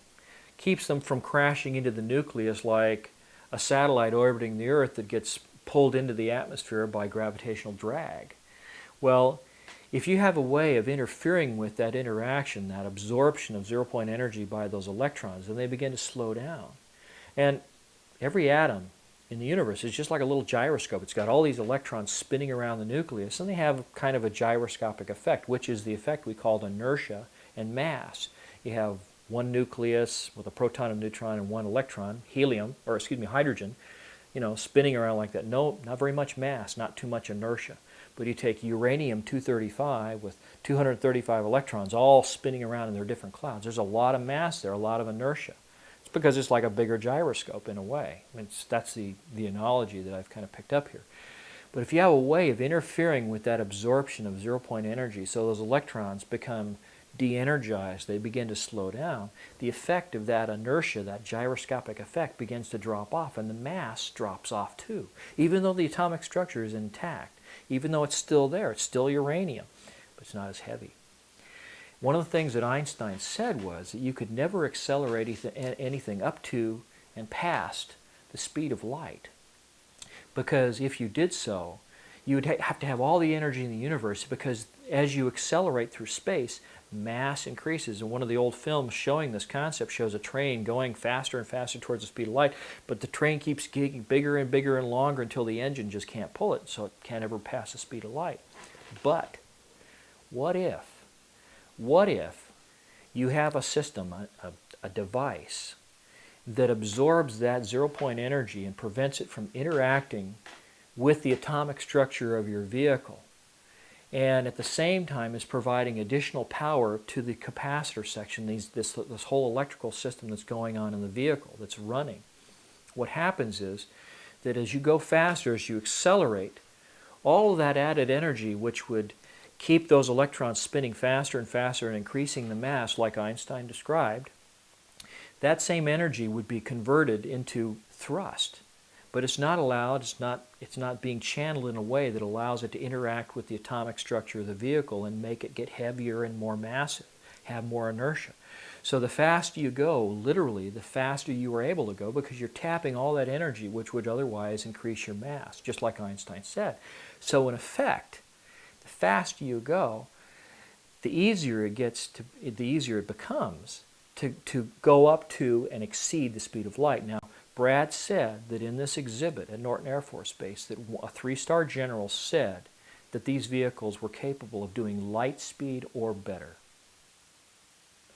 keeps them from crashing into the nucleus like a satellite orbiting the Earth that gets pulled into the atmosphere by gravitational drag. Well, if you have a way of interfering with that interaction, that absorption of zero-point energy by those electrons, then they begin to slow down. And every atom in the universe is just like a little gyroscope. It's got all these electrons spinning around the nucleus, and they have kind of a gyroscopic effect, which is the effect we call inertia and mass. You have one nucleus with a proton, a neutron, and one electron, hydrogen, spinning around like that. No, not very much mass, not too much inertia. But you take uranium-235 with 235 electrons all spinning around in their different clouds. There's a lot of mass there, a lot of inertia. It's because it's like a bigger gyroscope in a way. That's the analogy that I've kind of picked up here. But if you have a way of interfering with that absorption of zero-point energy so those electrons become de-energized, they begin to slow down, the effect of that inertia, that gyroscopic effect, begins to drop off, and the mass drops off too. Even though the atomic structure is intact, even though it's still there, it's still uranium, but it's not as heavy. One of the things that Einstein said was that you could never accelerate anything up to and past the speed of light, because if you did so, you would have to have all the energy in the universe, because as you accelerate through space, mass increases. And one of the old films showing this concept shows a train going faster and faster towards the speed of light, but the train keeps getting bigger and bigger and longer until the engine just can't pull it, so it can't ever pass the speed of light. But what if you have a system, a device that absorbs that zero-point energy and prevents it from interacting with the atomic structure of your vehicle, and at the same time is providing additional power to the capacitor section, this whole electrical system that's going on in the vehicle that's running. what happens is that as you go faster, as you accelerate, all of that added energy, which would keep those electrons spinning faster and faster and increasing the mass like Einstein described, that same energy would be converted into thrust. But it's not allowed, it's not being channeled in a way that allows it to interact with the atomic structure of the vehicle and make it get heavier and more massive, have more inertia. So the faster you go, literally, the faster you are able to go, because you're tapping all that energy which would otherwise increase your mass, just like Einstein said. So in effect, the faster you go, the easier it becomes to go up to and exceed the speed of light. Now, Brad said that in this exhibit at Norton Air Force Base that a 3-star general said that these vehicles were capable of doing light speed or better.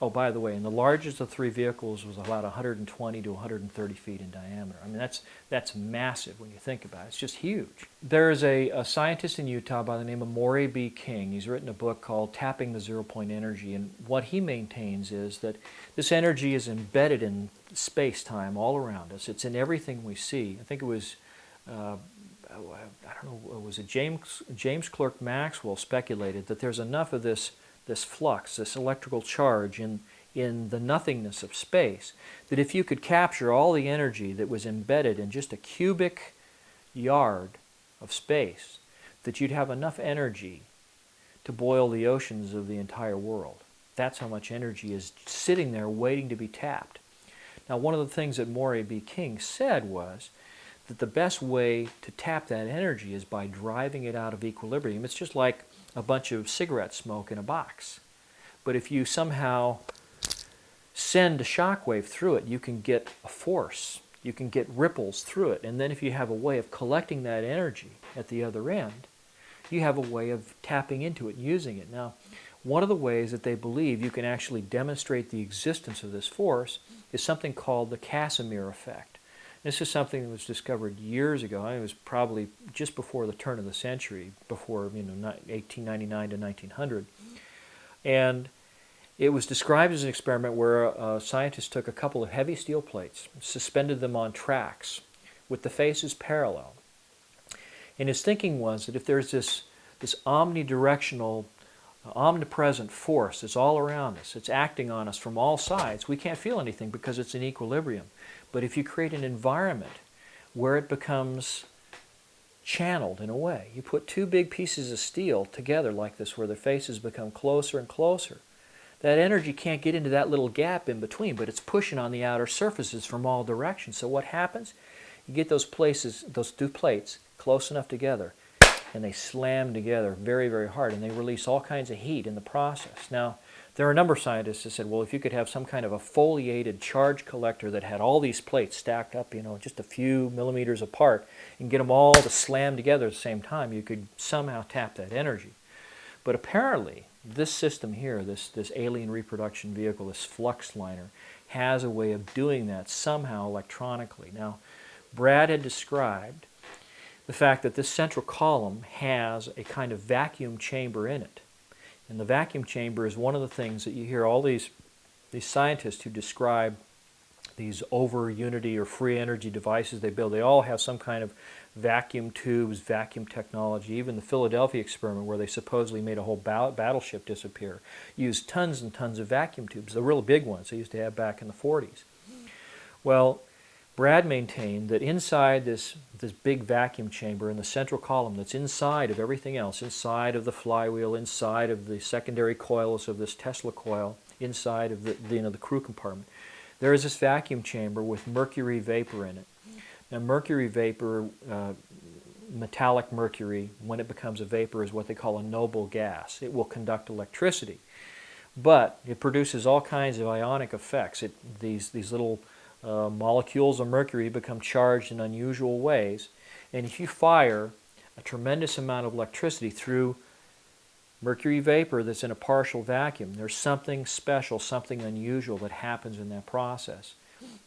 Oh, by the way, and the largest of 3 vehicles was about 120 to 130 feet in diameter. I mean, that's massive when you think about it. It's just huge. There is a scientist in Utah by the name of Maury B. King. He's written a book called Tapping the Zero-Point Energy, and what he maintains is that this energy is embedded in space-time all around us. It's in everything we see. I think it was, I don't know, was it James Clerk Maxwell speculated that there's enough of this flux, this electrical charge in the nothingness of space, that if you could capture all the energy that was embedded in just a cubic yard of space, that you'd have enough energy to boil the oceans of the entire world. That's how much energy is sitting there waiting to be tapped. Now, one of the things that Maury B. King said was that the best way to tap that energy is by driving it out of equilibrium. It's just like a bunch of cigarette smoke in a box. But if you somehow send a shock wave through it, you can get a force. You can get ripples through it. And then if you have a way of collecting that energy at the other end, you have a way of tapping into it and using it. Now, one of the ways that they believe you can actually demonstrate the existence of this force is something called the Casimir effect. This is something that was discovered years ago. It was probably just before the turn of the century, before 1899 to 1900. And it was described as an experiment where a scientist took a couple of heavy steel plates, suspended them on tracks with the faces parallel. And his thinking was that if there's this omnidirectional, omnipresent force that's all around us, it's acting on us from all sides, we can't feel anything because it's in equilibrium. But if you create an environment where it becomes channeled in a way, you put 2 big pieces of steel together like this where their faces become closer and closer, that energy can't get into that little gap in between, but it's pushing on the outer surfaces from all directions. So what happens? You get those 2 plates close enough together, and they slam together very, very hard, and they release all kinds of heat in the process. Now, there are a number of scientists that said, well, if you could have some kind of a foliated charge collector that had all these plates stacked up, just a few millimeters apart, and get them all to slam together at the same time, you could somehow tap that energy. But apparently, this system here, this alien reproduction vehicle, this flux liner, has a way of doing that somehow electronically. Now, Brad had described the fact that this central column has a kind of vacuum chamber in it. And the vacuum chamber is one of the things that you hear all these scientists who describe these over-unity or free energy devices they build. They all have some kind of vacuum tubes, vacuum technology. Even the Philadelphia experiment, where they supposedly made a whole battleship disappear, used tons and tons of vacuum tubes, the real big ones they used to have back in the 40s. Well, Brad maintained that inside this big vacuum chamber in the central column that's inside of everything else, inside of the flywheel, inside of the secondary coils of this Tesla coil, inside of the crew compartment, there is this vacuum chamber with mercury vapor in it. Now, mercury vapor, metallic mercury, when it becomes a vapor, is what they call a noble gas. It will conduct electricity, but it produces all kinds of ionic effects. These little molecules of mercury become charged in unusual ways, and if you fire a tremendous amount of electricity through mercury vapor that's in a partial vacuum, there's something special, something unusual that happens in that process.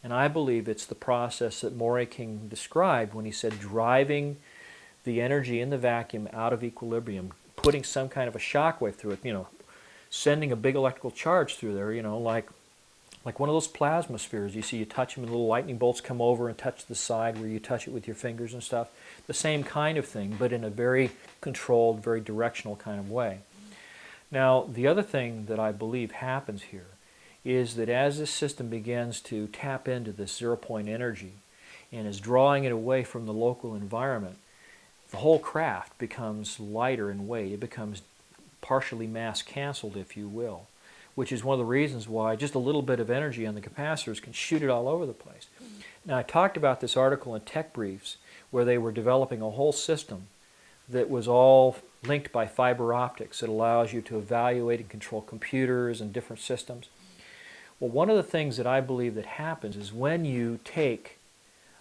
And I believe it's the process that Maury King described when he said driving the energy in the vacuum out of equilibrium, putting some kind of a shock wave through it, sending a big electrical charge through there, like like one of those plasma spheres. You see, you touch them and little lightning bolts come over and touch the side where you touch it with your fingers and stuff. The same kind of thing, but in a very controlled, very directional kind of way. Now, the other thing that I believe happens here is that as this system begins to tap into this zero-point energy and is drawing it away from the local environment, the whole craft becomes lighter in weight. It becomes partially mass-canceled, if you will, which is one of the reasons why just a little bit of energy on the capacitors can shoot it all over the place. Now, I talked about this article in Tech Briefs where they were developing a whole system that was all linked by fiber optics. It allows you to evaluate and control computers and different systems. Well, one of the things that I believe that happens is when you take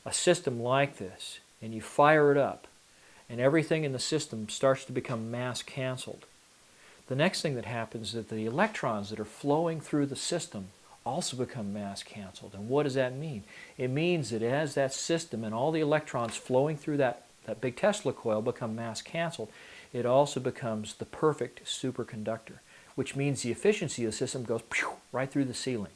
a system like this and you fire it up and everything in the system starts to become mass-canceled, the next thing that happens is that the electrons that are flowing through the system also become mass-canceled. And what does that mean? It means that as that system and all the electrons flowing through that big Tesla coil become mass-canceled, it also becomes the perfect superconductor, which means the efficiency of the system goes right through the ceiling.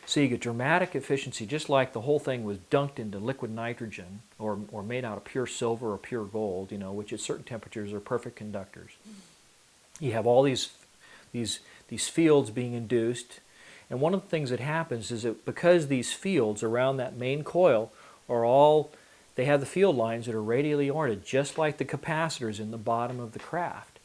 So you get dramatic efficiency, just like the whole thing was dunked into liquid nitrogen or made out of pure silver or pure gold, which at certain temperatures are perfect conductors. You have all these fields being induced, and one of the things that happens is that because these fields around that main coil they have the field lines that are radially oriented, just like the capacitors in the bottom of the craft.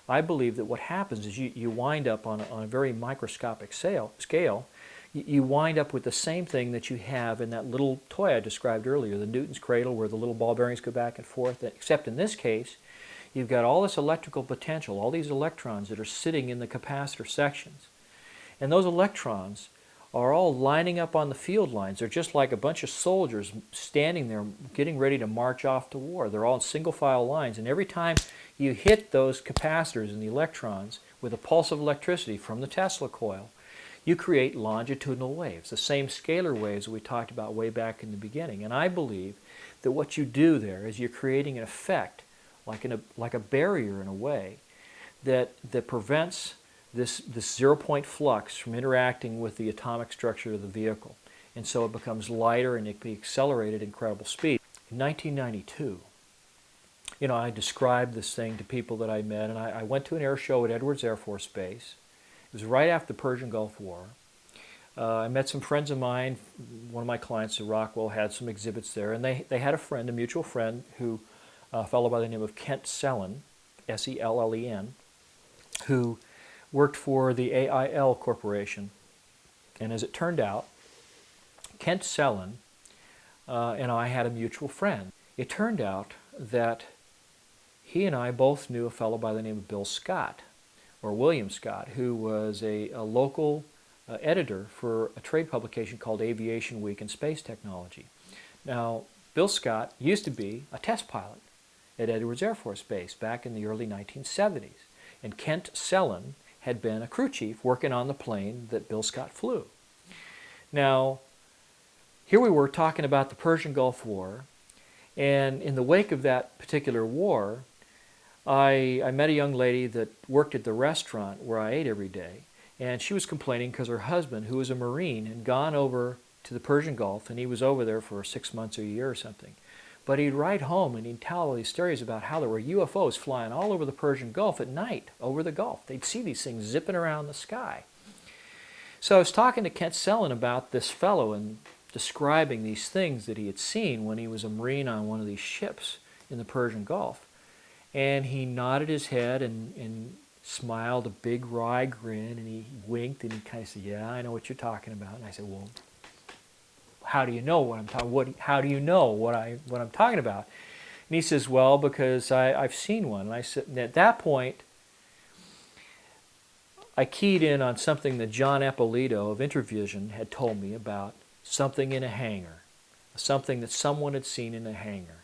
I believe that what happens is you wind up on a very microscopic scale, you wind up with the same thing that you have in that little toy I described earlier, the Newton's cradle, where the little ball bearings go back and forth, except in this case, you've got all this electrical potential, all these electrons that are sitting in the capacitor sections. And those electrons are all lining up on the field lines. They're just like a bunch of soldiers standing there getting ready to march off to war. They're all in single file lines, and every time you hit those capacitors and the electrons with a pulse of electricity from the Tesla coil, you create longitudinal waves, the same scalar waves that we talked about way back in the beginning. And I believe that what you do there is you're creating an effect, like a barrier in a way, that prevents this zero-point flux from interacting with the atomic structure of the vehicle. And so it becomes lighter and it can be accelerated at incredible speed. In 1992, I described this thing to people that I met, and I went to an air show at Edwards Air Force Base. It was right after the Persian Gulf War. I met some friends of mine. One of my clients at Rockwell had some exhibits there, and they had a friend, a mutual friend, a fellow by the name of Kent Sellen, S-E-L-L-E-N, who worked for the AIL Corporation. And as it turned out, Kent Sellen and I had a mutual friend. It turned out that he and I both knew a fellow by the name of Bill Scott, or William Scott, who was a local editor for a trade publication called Aviation Week and Space Technology. Now, Bill Scott used to be a test pilot at Edwards Air Force Base back in the early 1970s. And Kent Sellen had been a crew chief working on the plane that Bill Scott flew. Now, here we were talking about the Persian Gulf War, and in the wake of that particular war, I met a young lady that worked at the restaurant where I ate every day, and she was complaining because her husband, who was a Marine, had gone over to the Persian Gulf, and he was over there for 6 months or a year or something. But he'd write home and he'd tell all these stories about how there were UFOs flying all over the Persian Gulf at night, over the Gulf. They'd see these things zipping around the sky. So I was talking to Kent Sellen about this fellow and describing these things that he had seen when he was a Marine on one of these ships in the Persian Gulf. And he nodded his head and smiled a big wry grin, and he winked and he kind of said, "Yeah, I know what you're talking about." And I said, "Well, how do you know what I'm talking? How do you know what I'm talking about?" And he says, "Well, because I've seen one." And I said, and at that point, I keyed in on something that John Eppolito of Intervision had told me about something in a hangar, something that someone had seen in a hangar.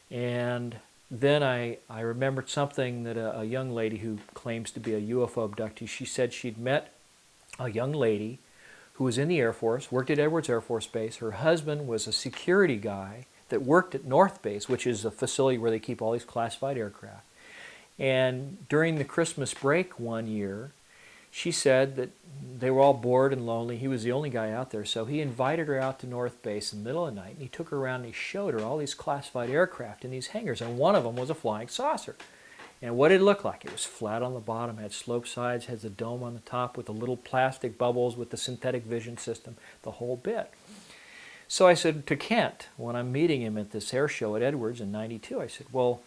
And then I remembered something that a young lady who claims to be a UFO abductee, she said she'd met a young lady who was in the Air Force, worked at Edwards Air Force Base. Her husband was a security guy that worked at North Base, which is a facility where they keep all these classified aircraft. And during the Christmas break one year, she said that they were all bored and lonely. He was the only guy out there, so he invited her out to North Base in the middle of the night, and he took her around and he showed her all these classified aircraft in these hangars, and one of them was a flying saucer. And what did it look like? It was flat on the bottom, had sloped sides, has a dome on the top with the little plastic bubbles with the synthetic vision system, the whole bit. So I said to Kent, when I'm meeting him at this air show at Edwards in '92, I said, well,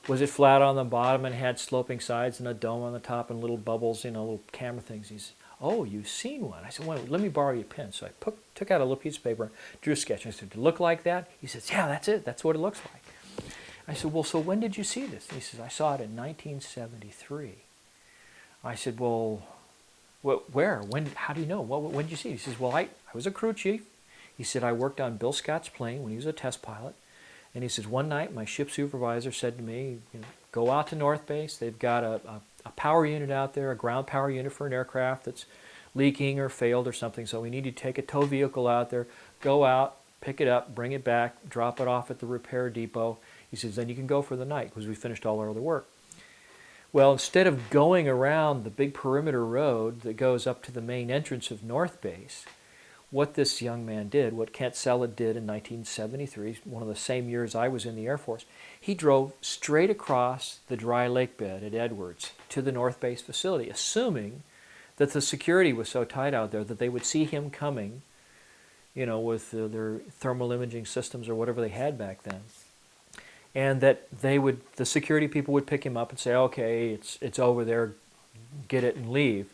was it flat on the bottom and had sloping sides and a dome on the top and little bubbles, little camera things? He said, oh, you've seen one. I said, well, let me borrow your pen. So I took out a little piece of paper, drew a sketch. I said, did it look like that? He says, yeah, that's it. That's what it looks like. I said, well, so when did you see this? He says, I saw it in 1973. I said, well, where? When? How do you know? When did you see it? He says, well, I was a crew chief. He said, I worked on Bill Scott's plane when he was a test pilot. And he says, one night my ship supervisor said to me, go out to North Base. They've got a power unit out there, a ground power unit for an aircraft that's leaking or failed or something. So we need to take a tow vehicle out there, go out, pick it up, bring it back, drop it off at the repair depot. He says, then you can go for the night because we finished all our other work. Well, instead of going around the big perimeter road that goes up to the main entrance of North Base, what this young man did, what Kent Sella did in 1973, one of the same years I was in the Air Force, he drove straight across the dry lake bed at Edwards to the North Base facility, assuming that the security was so tight out there that they would see him coming, with their thermal imaging systems or whatever they had back then. And that the security people would pick him up and say, okay, it's over there, get it and leave.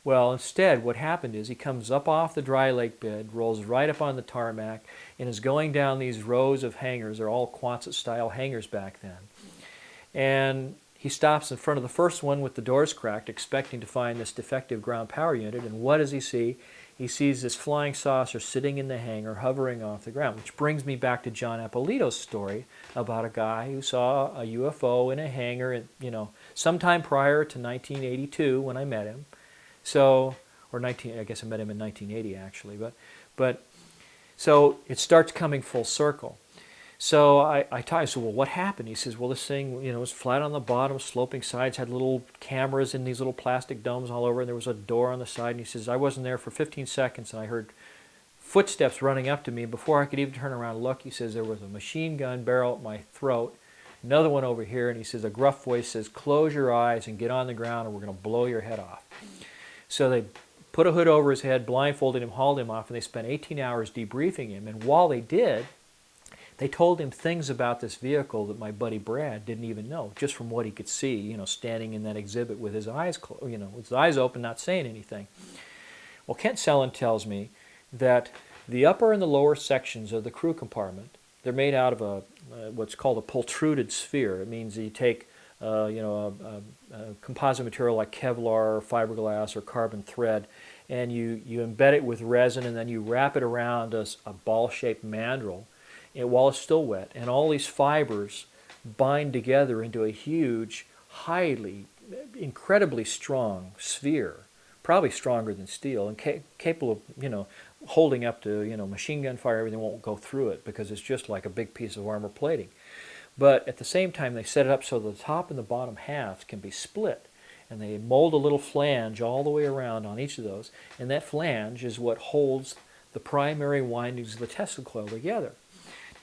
Well, instead, what happened is he comes up off the dry lake bed, rolls right up on the tarmac, and is going down these rows of hangars. They're all Quonset-style hangars back then. And he stops in front of the first one with the doors cracked, expecting to find this defective ground power unit. And what does he see? He sees this flying saucer sitting in the hangar, hovering off the ground, which brings me back to John Appolito's story about a guy who saw a UFO in a hangar, sometime prior to 1982 when I met him. So, I guess I met him in 1980 actually, but so it starts coming full circle. So I said, well, what happened? He says, well, this thing, was flat on the bottom, sloping sides, had little cameras in these little plastic domes all over, and there was a door on the side. And he says, I wasn't there for 15 seconds, and I heard footsteps running up to me. Before I could even turn around and look, he says, there was a machine gun barrel at my throat, another one over here, and he says, a gruff voice says, close your eyes and get on the ground, or we're going to blow your head off. So they put a hood over his head, blindfolded him, hauled him off, and they spent 18 hours debriefing him. And while they did, they told him things about this vehicle that my buddy Brad didn't even know, just from what he could see, standing in that exhibit with his eyes closed, with his eyes open, not saying anything. Well, Kent Sellen tells me that the upper and the lower sections of the crew compartment, they're made out of what's called a pultruded sphere. It means that you take a composite material like Kevlar, or fiberglass, or carbon thread, and you embed it with resin, and then you wrap it around a ball-shaped mandrel while it's still wet. And all these fibers bind together into a huge, incredibly strong sphere, probably stronger than steel, and capable of, holding up to, machine gun fire. Everything won't go through it because it's just like a big piece of armor plating. But at the same time, they set it up so the top and the bottom halves can be split. And they mold a little flange all the way around on each of those. And that flange is what holds the primary windings of the Tesla coil together.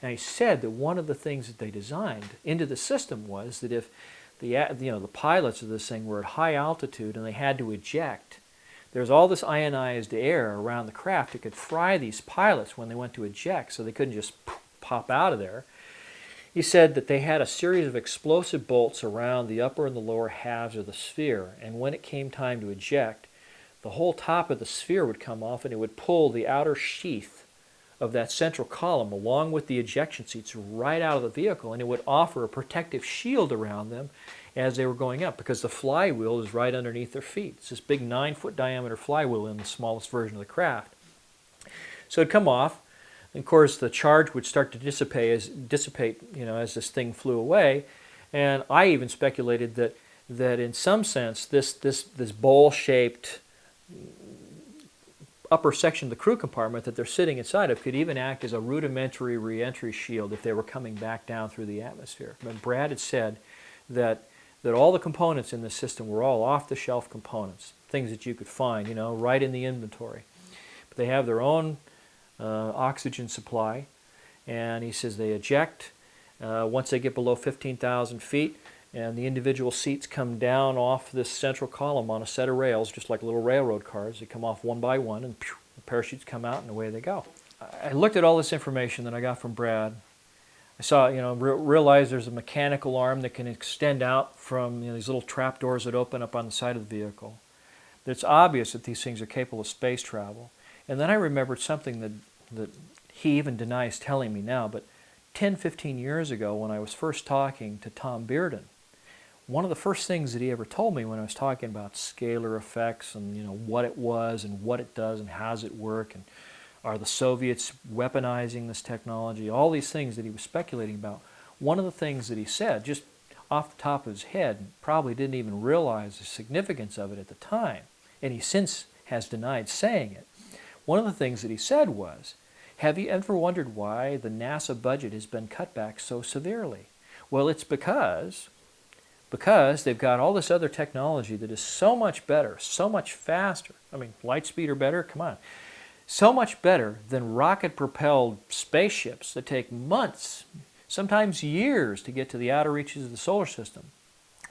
Now, he said that one of the things that they designed into the system was that if the pilots of this thing were at high altitude and they had to eject, there's all this ionized air around the craft that could fry these pilots when they went to eject, so they couldn't just pop out of there. He said that they had a series of explosive bolts around the upper and the lower halves of the sphere, and when it came time to eject, the whole top of the sphere would come off and it would pull the outer sheath of that central column along with the ejection seats right out of the vehicle, and it would offer a protective shield around them as they were going up because the flywheel is right underneath their feet. It's this big 9-foot diameter flywheel in the smallest version of the craft. So it'd come off. And of course, the charge would start to dissipate as this thing flew away. And I even speculated that in some sense, this bowl-shaped upper section of the crew compartment that they're sitting inside of could even act as a rudimentary re-entry shield if they were coming back down through the atmosphere. But Brad had said that all the components in the system were all off-the-shelf components. things that you could find, right in the inventory. But they have their own oxygen supply, and he says they eject once they get below 15,000 feet, and the individual seats come down off this central column on a set of rails, just like little railroad cars. They come off one by one, and pew, the parachutes come out, and away they go. I looked at all this information that I got from Brad. I saw, realized there's a mechanical arm that can extend out from these little trap doors that open up on the side of the vehicle. It's obvious that these things are capable of space travel. And then I remembered something that he even denies telling me now, but 10, 15 years ago when I was first talking to Tom Bearden, one of the first things that he ever told me when I was talking about scalar effects and what it was and what it does and how does it work and are the Soviets weaponizing this technology, all these things that he was speculating about, one of the things that he said, just off the top of his head, probably didn't even realize the significance of it at the time, and he since has denied saying it. One of the things that he said was, have you ever wondered why the NASA budget has been cut back so severely? Well, it's because they've got all this other technology that is so much better, so much faster. I mean, light speed or better, come on. So much better than rocket-propelled spaceships that take months, sometimes years, to get to the outer reaches of the solar system.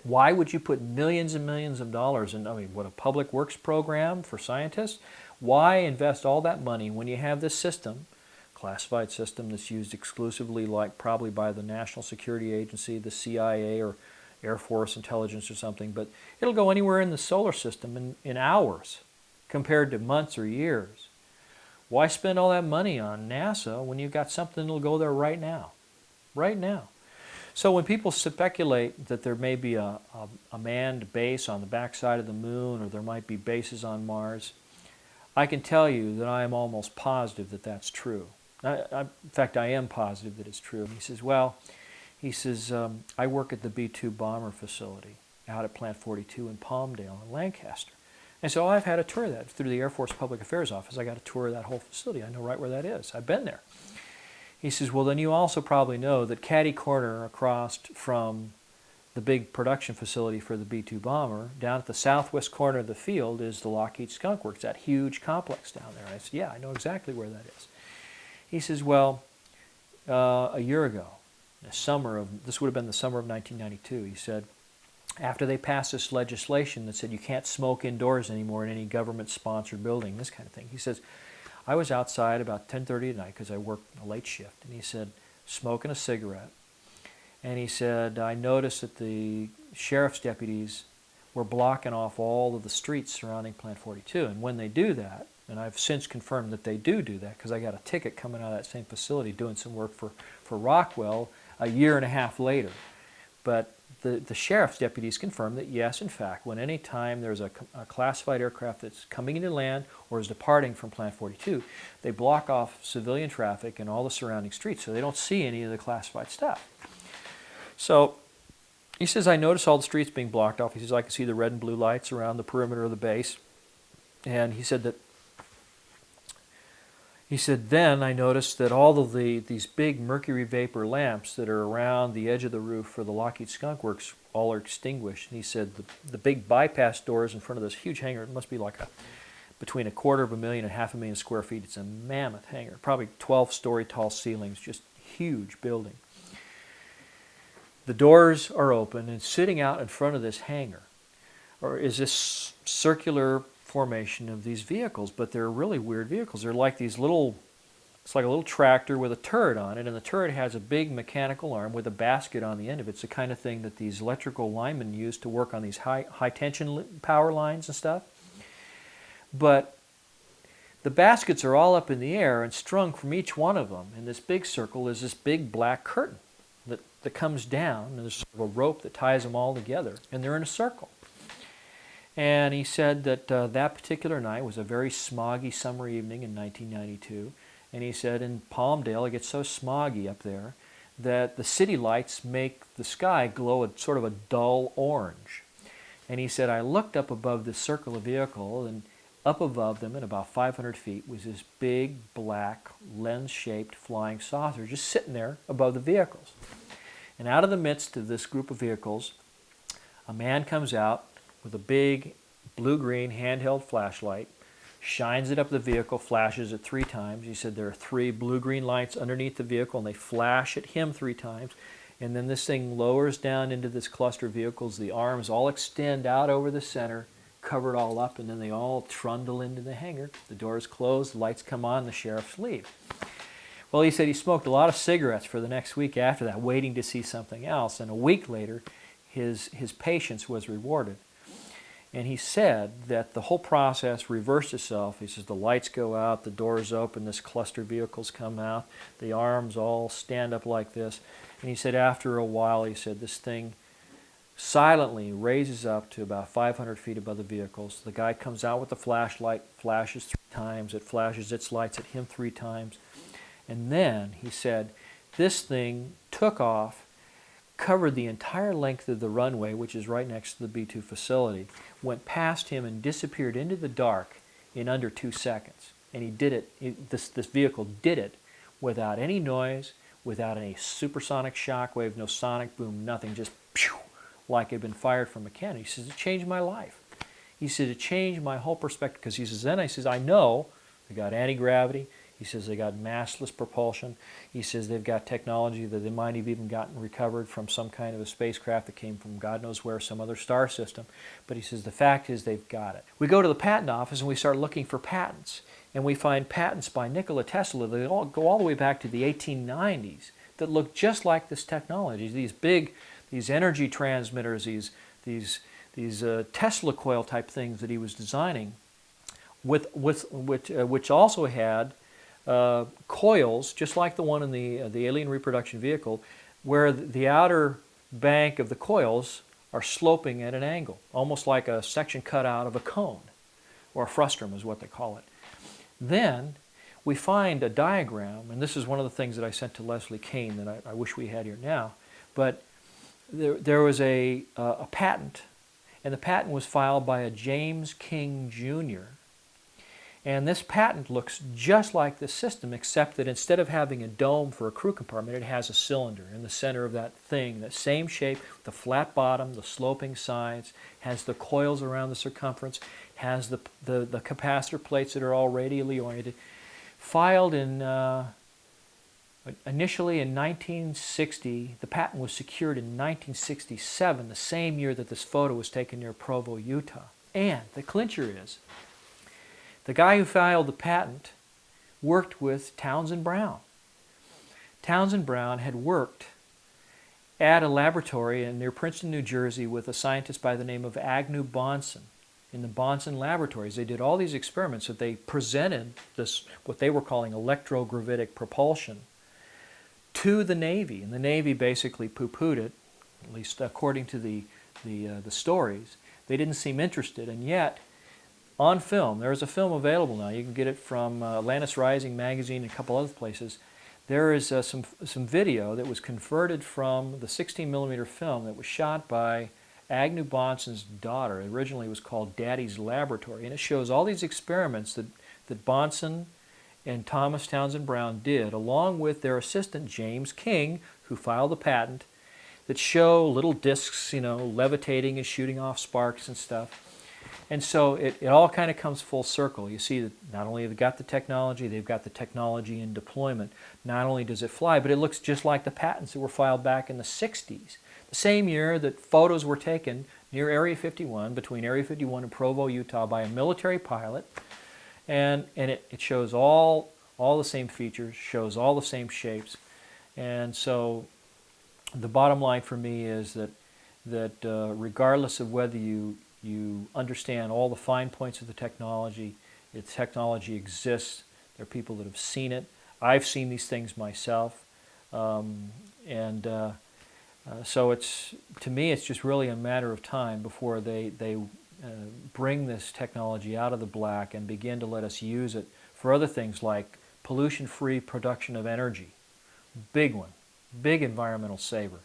Why would you put millions and millions of dollars in, a public works program for scientists? Why invest all that money when you have this system, classified system that's used exclusively probably by the National Security Agency, the CIA, or Air Force intelligence or something, but it'll go anywhere in the solar system in hours compared to months or years. Why spend all that money on NASA when you've got something that'll go there right now? Right now. So when people speculate that there may be a manned base on the backside of the moon or there might be bases on Mars, I can tell you that I am almost positive that that's true. In fact, I am positive that it's true. He says, I work at the B-2 bomber facility out at Plant 42 in Palmdale in Lancaster. And so I've had a tour of that through the Air Force Public Affairs Office. I got a tour of that whole facility. I know right where that is. I've been there. He says, well, then you also probably know that catty corner across from the big production facility for the B-2 bomber, down at the southwest corner of the field is the Lockheed Skunk Works, that huge complex down there. I said, yeah, I know exactly where that is. He says, well, a year ago, this would have been the summer of 1992, he said, after they passed this legislation that said you can't smoke indoors anymore in any government-sponsored building, this kind of thing. He says, I was outside about 10:30 at night because I worked a late shift, and he said, smoking a cigarette. And he said, I noticed that the sheriff's deputies were blocking off all of the streets surrounding Plant 42. And when they do that, and I've since confirmed that they do that because I got a ticket coming out of that same facility doing some work for Rockwell a year and a half later. But the sheriff's deputies confirmed that, yes, in fact, when any time there's a classified aircraft that's coming into land or is departing from Plant 42, they block off civilian traffic and all the surrounding streets so they don't see any of the classified stuff. So he says, I noticed all the streets being blocked off. He says, I can see the red and blue lights around the perimeter of the base. And he said, then I noticed that all of these big mercury vapor lamps that are around the edge of the roof for the Lockheed Skunk Works all are extinguished. And he said the big bypass doors in front of this huge hangar, it must be like between 250,000 and 500,000 square feet. It's a mammoth hangar, probably 12-story tall ceilings, just huge building. The doors are open, and sitting out in front of this hangar is this circular formation of these vehicles, but they're really weird vehicles. They're like it's like a little tractor with a turret on it, and the turret has a big mechanical arm with a basket on the end of it. It's the kind of thing that these electrical linemen use to work on these high tension power lines and stuff. But the baskets are all up in the air, and strung from each one of them in this big circle is this big black curtain that comes down, and there's sort of a rope that ties them all together, and they're in a circle. And he said that that particular night was a very smoggy summer evening in 1992. And he said in Palmdale, it gets so smoggy up there that the city lights make the sky glow a sort of a dull orange. And he said, I looked up above this circle of vehicle, and up above them at about 500 feet was this big, black, lens-shaped flying saucer just sitting there above the vehicles. And out of the midst of this group of vehicles, a man comes out with a big blue-green handheld flashlight, shines it up the vehicle, flashes it 3 times. He said there are 3 blue-green lights underneath the vehicle, and they flash at him 3 times. And then this thing lowers down into this cluster of vehicles. The arms all extend out over the center, cover it all up, and then they all trundle into the hangar. The doors close, the lights come on, the sheriffs leave. Well, he said he smoked a lot of cigarettes for the next week after that, waiting to see something else. And a week later, his patience was rewarded. And he said that the whole process reversed itself. He says the lights go out, the doors open, this cluster of vehicles come out, the arms all stand up like this. And he said after a while, he said this thing silently raises up to about 500 feet above the vehicles. The guy comes out with the flashlight, flashes 3 times, it flashes its lights at him 3 times. And then, he said, this thing took off, covered the entire length of the runway, which is right next to the B-2 facility, went past him and disappeared into the dark in under 2 seconds. And he did it, this vehicle did it without any noise, without any supersonic shockwave, no sonic boom, nothing, just pew, like it had been fired from a cannon. He says, it changed my life. He said, it changed my whole perspective, because he says, then I says, I know they got anti-gravity. He says they got massless propulsion. He says they've got technology that they might have even gotten recovered from some kind of a spacecraft that came from God knows where, some other star system. But he says the fact is they've got it. We go to the patent office and we start looking for patents. And we find patents by Nikola Tesla that all go all the way back to the 1890s that look just like this technology. These energy transmitters, these Tesla coil type things that he was designing, which also had coils, just like the one in the alien reproduction vehicle, where the outer bank of the coils are sloping at an angle, almost like a section cut out of a cone, or a frustrum is what they call it. Then we find a diagram, and this is one of the things that I sent to Leslie Kean that I wish we had here now, but there was a patent, and the patent was filed by a James King Jr., and this patent looks just like this system, except that instead of having a dome for a crew compartment, it has a cylinder in the center of that thing, that same shape, the flat bottom, the sloping sides, has the coils around the circumference, has the capacitor plates that are all radially oriented. Filed initially in 1960, the patent was secured in 1967, the same year that this photo was taken near Provo, Utah. And the clincher is, the guy who filed the patent worked with Townsend Brown. Townsend Brown had worked at a laboratory near Princeton, New Jersey with a scientist by the name of Agnew Bonson. In the Bonson laboratories, they did all these experiments that they presented this, what they were calling electrogravitic propulsion, to the Navy. And the Navy basically poo-pooed it, at least according to the stories. They didn't seem interested, and yet, on film, there is a film available now. You can get it from Atlantis Rising magazine and a couple other places. There is some video that was converted from the 16mm film that was shot by Agnew Bonson's daughter. Originally it was called Daddy's Laboratory, and it shows all these experiments that Bonson and Thomas Townsend Brown did, along with their assistant James King, who filed the patent, that show little discs, levitating and shooting off sparks and stuff. And so it all kind of comes full circle. You see that not only have they got the technology, they've got the technology in deployment. Not only does it fly, but it looks just like the patents that were filed back in the 60s. The same year that photos were taken near Area 51, between Area 51 and Provo, Utah, by a military pilot. And it shows all the same features, shows all the same shapes. And so the bottom line for me is that regardless of whether you understand all the fine points of the technology exists. There are people that have seen it. I've seen these things myself. So to me, it's just really a matter of time before they bring this technology out of the black and begin to let us use it for other things like pollution-free production of energy. Big one. Big environmental saver.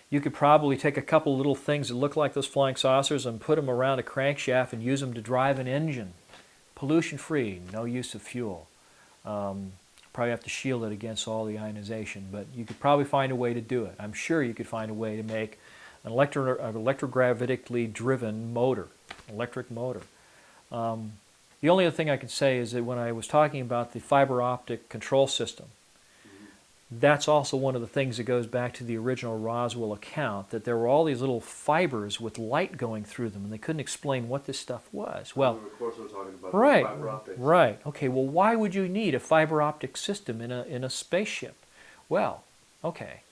You could probably take a couple little things that look like those flying saucers and put them around a crankshaft and use them to drive an engine. Pollution-free, no use of fuel. Probably have to shield it against all the ionization, but you could probably find a way to do it. I'm sure you could find a way to make electrogravitically driven motor, electric motor. The only other thing I can say is that when I was talking about the fiber optic control system, that's also one of the things that goes back to the original Roswell account, that there were all these little fibers with light going through them, and they couldn't explain what this stuff was. Well, of course we're talking about right, fiber optics. right. Okay, well, why would you need a fiber optic system in a spaceship? Well, okay,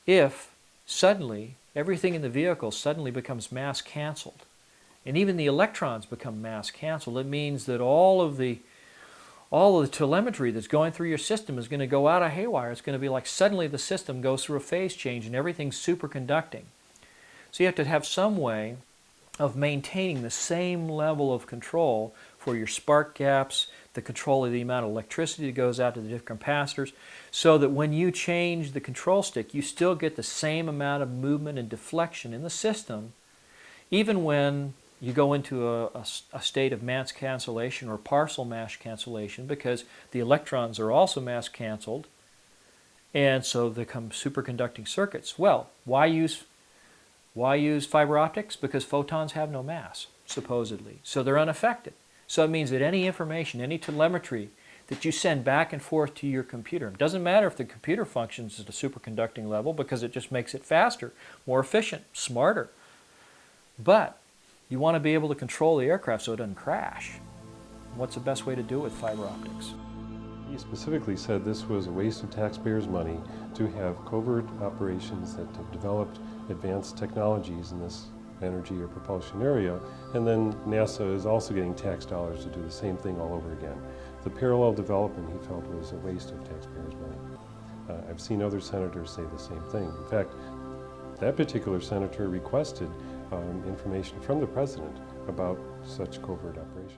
if suddenly everything in the vehicle suddenly becomes mass canceled, and even the electrons become mass canceled, it means that all of the telemetry that's going through your system is going to go out of haywire. It's going to be like suddenly the system goes through a phase change and everything's superconducting. So you have to have some way of maintaining the same level of control for your spark gaps, the control of the amount of electricity that goes out to the different capacitors, so that when you change the control stick, you still get the same amount of movement and deflection in the system, even when you go into a state of mass cancellation or partial mass cancellation, because the electrons are also mass canceled, and so they become superconducting circuits. Well, why use fiber optics? Because photons have no mass, supposedly, so they're unaffected. So it means that any information, any telemetry that you send back and forth to your computer, it doesn't matter if the computer functions at a superconducting level, because it just makes it faster, more efficient, smarter. But you want to be able to control the aircraft so it doesn't crash. What's the best way to do it with fiber optics? He specifically said this was a waste of taxpayers' money to have covert operations that have developed advanced technologies in this energy or propulsion area, and then NASA is also getting tax dollars to do the same thing all over again. The parallel development, he felt, was a waste of taxpayers' money. I've seen other senators say the same thing. In fact, that particular senator requested information from the president about such covert operations.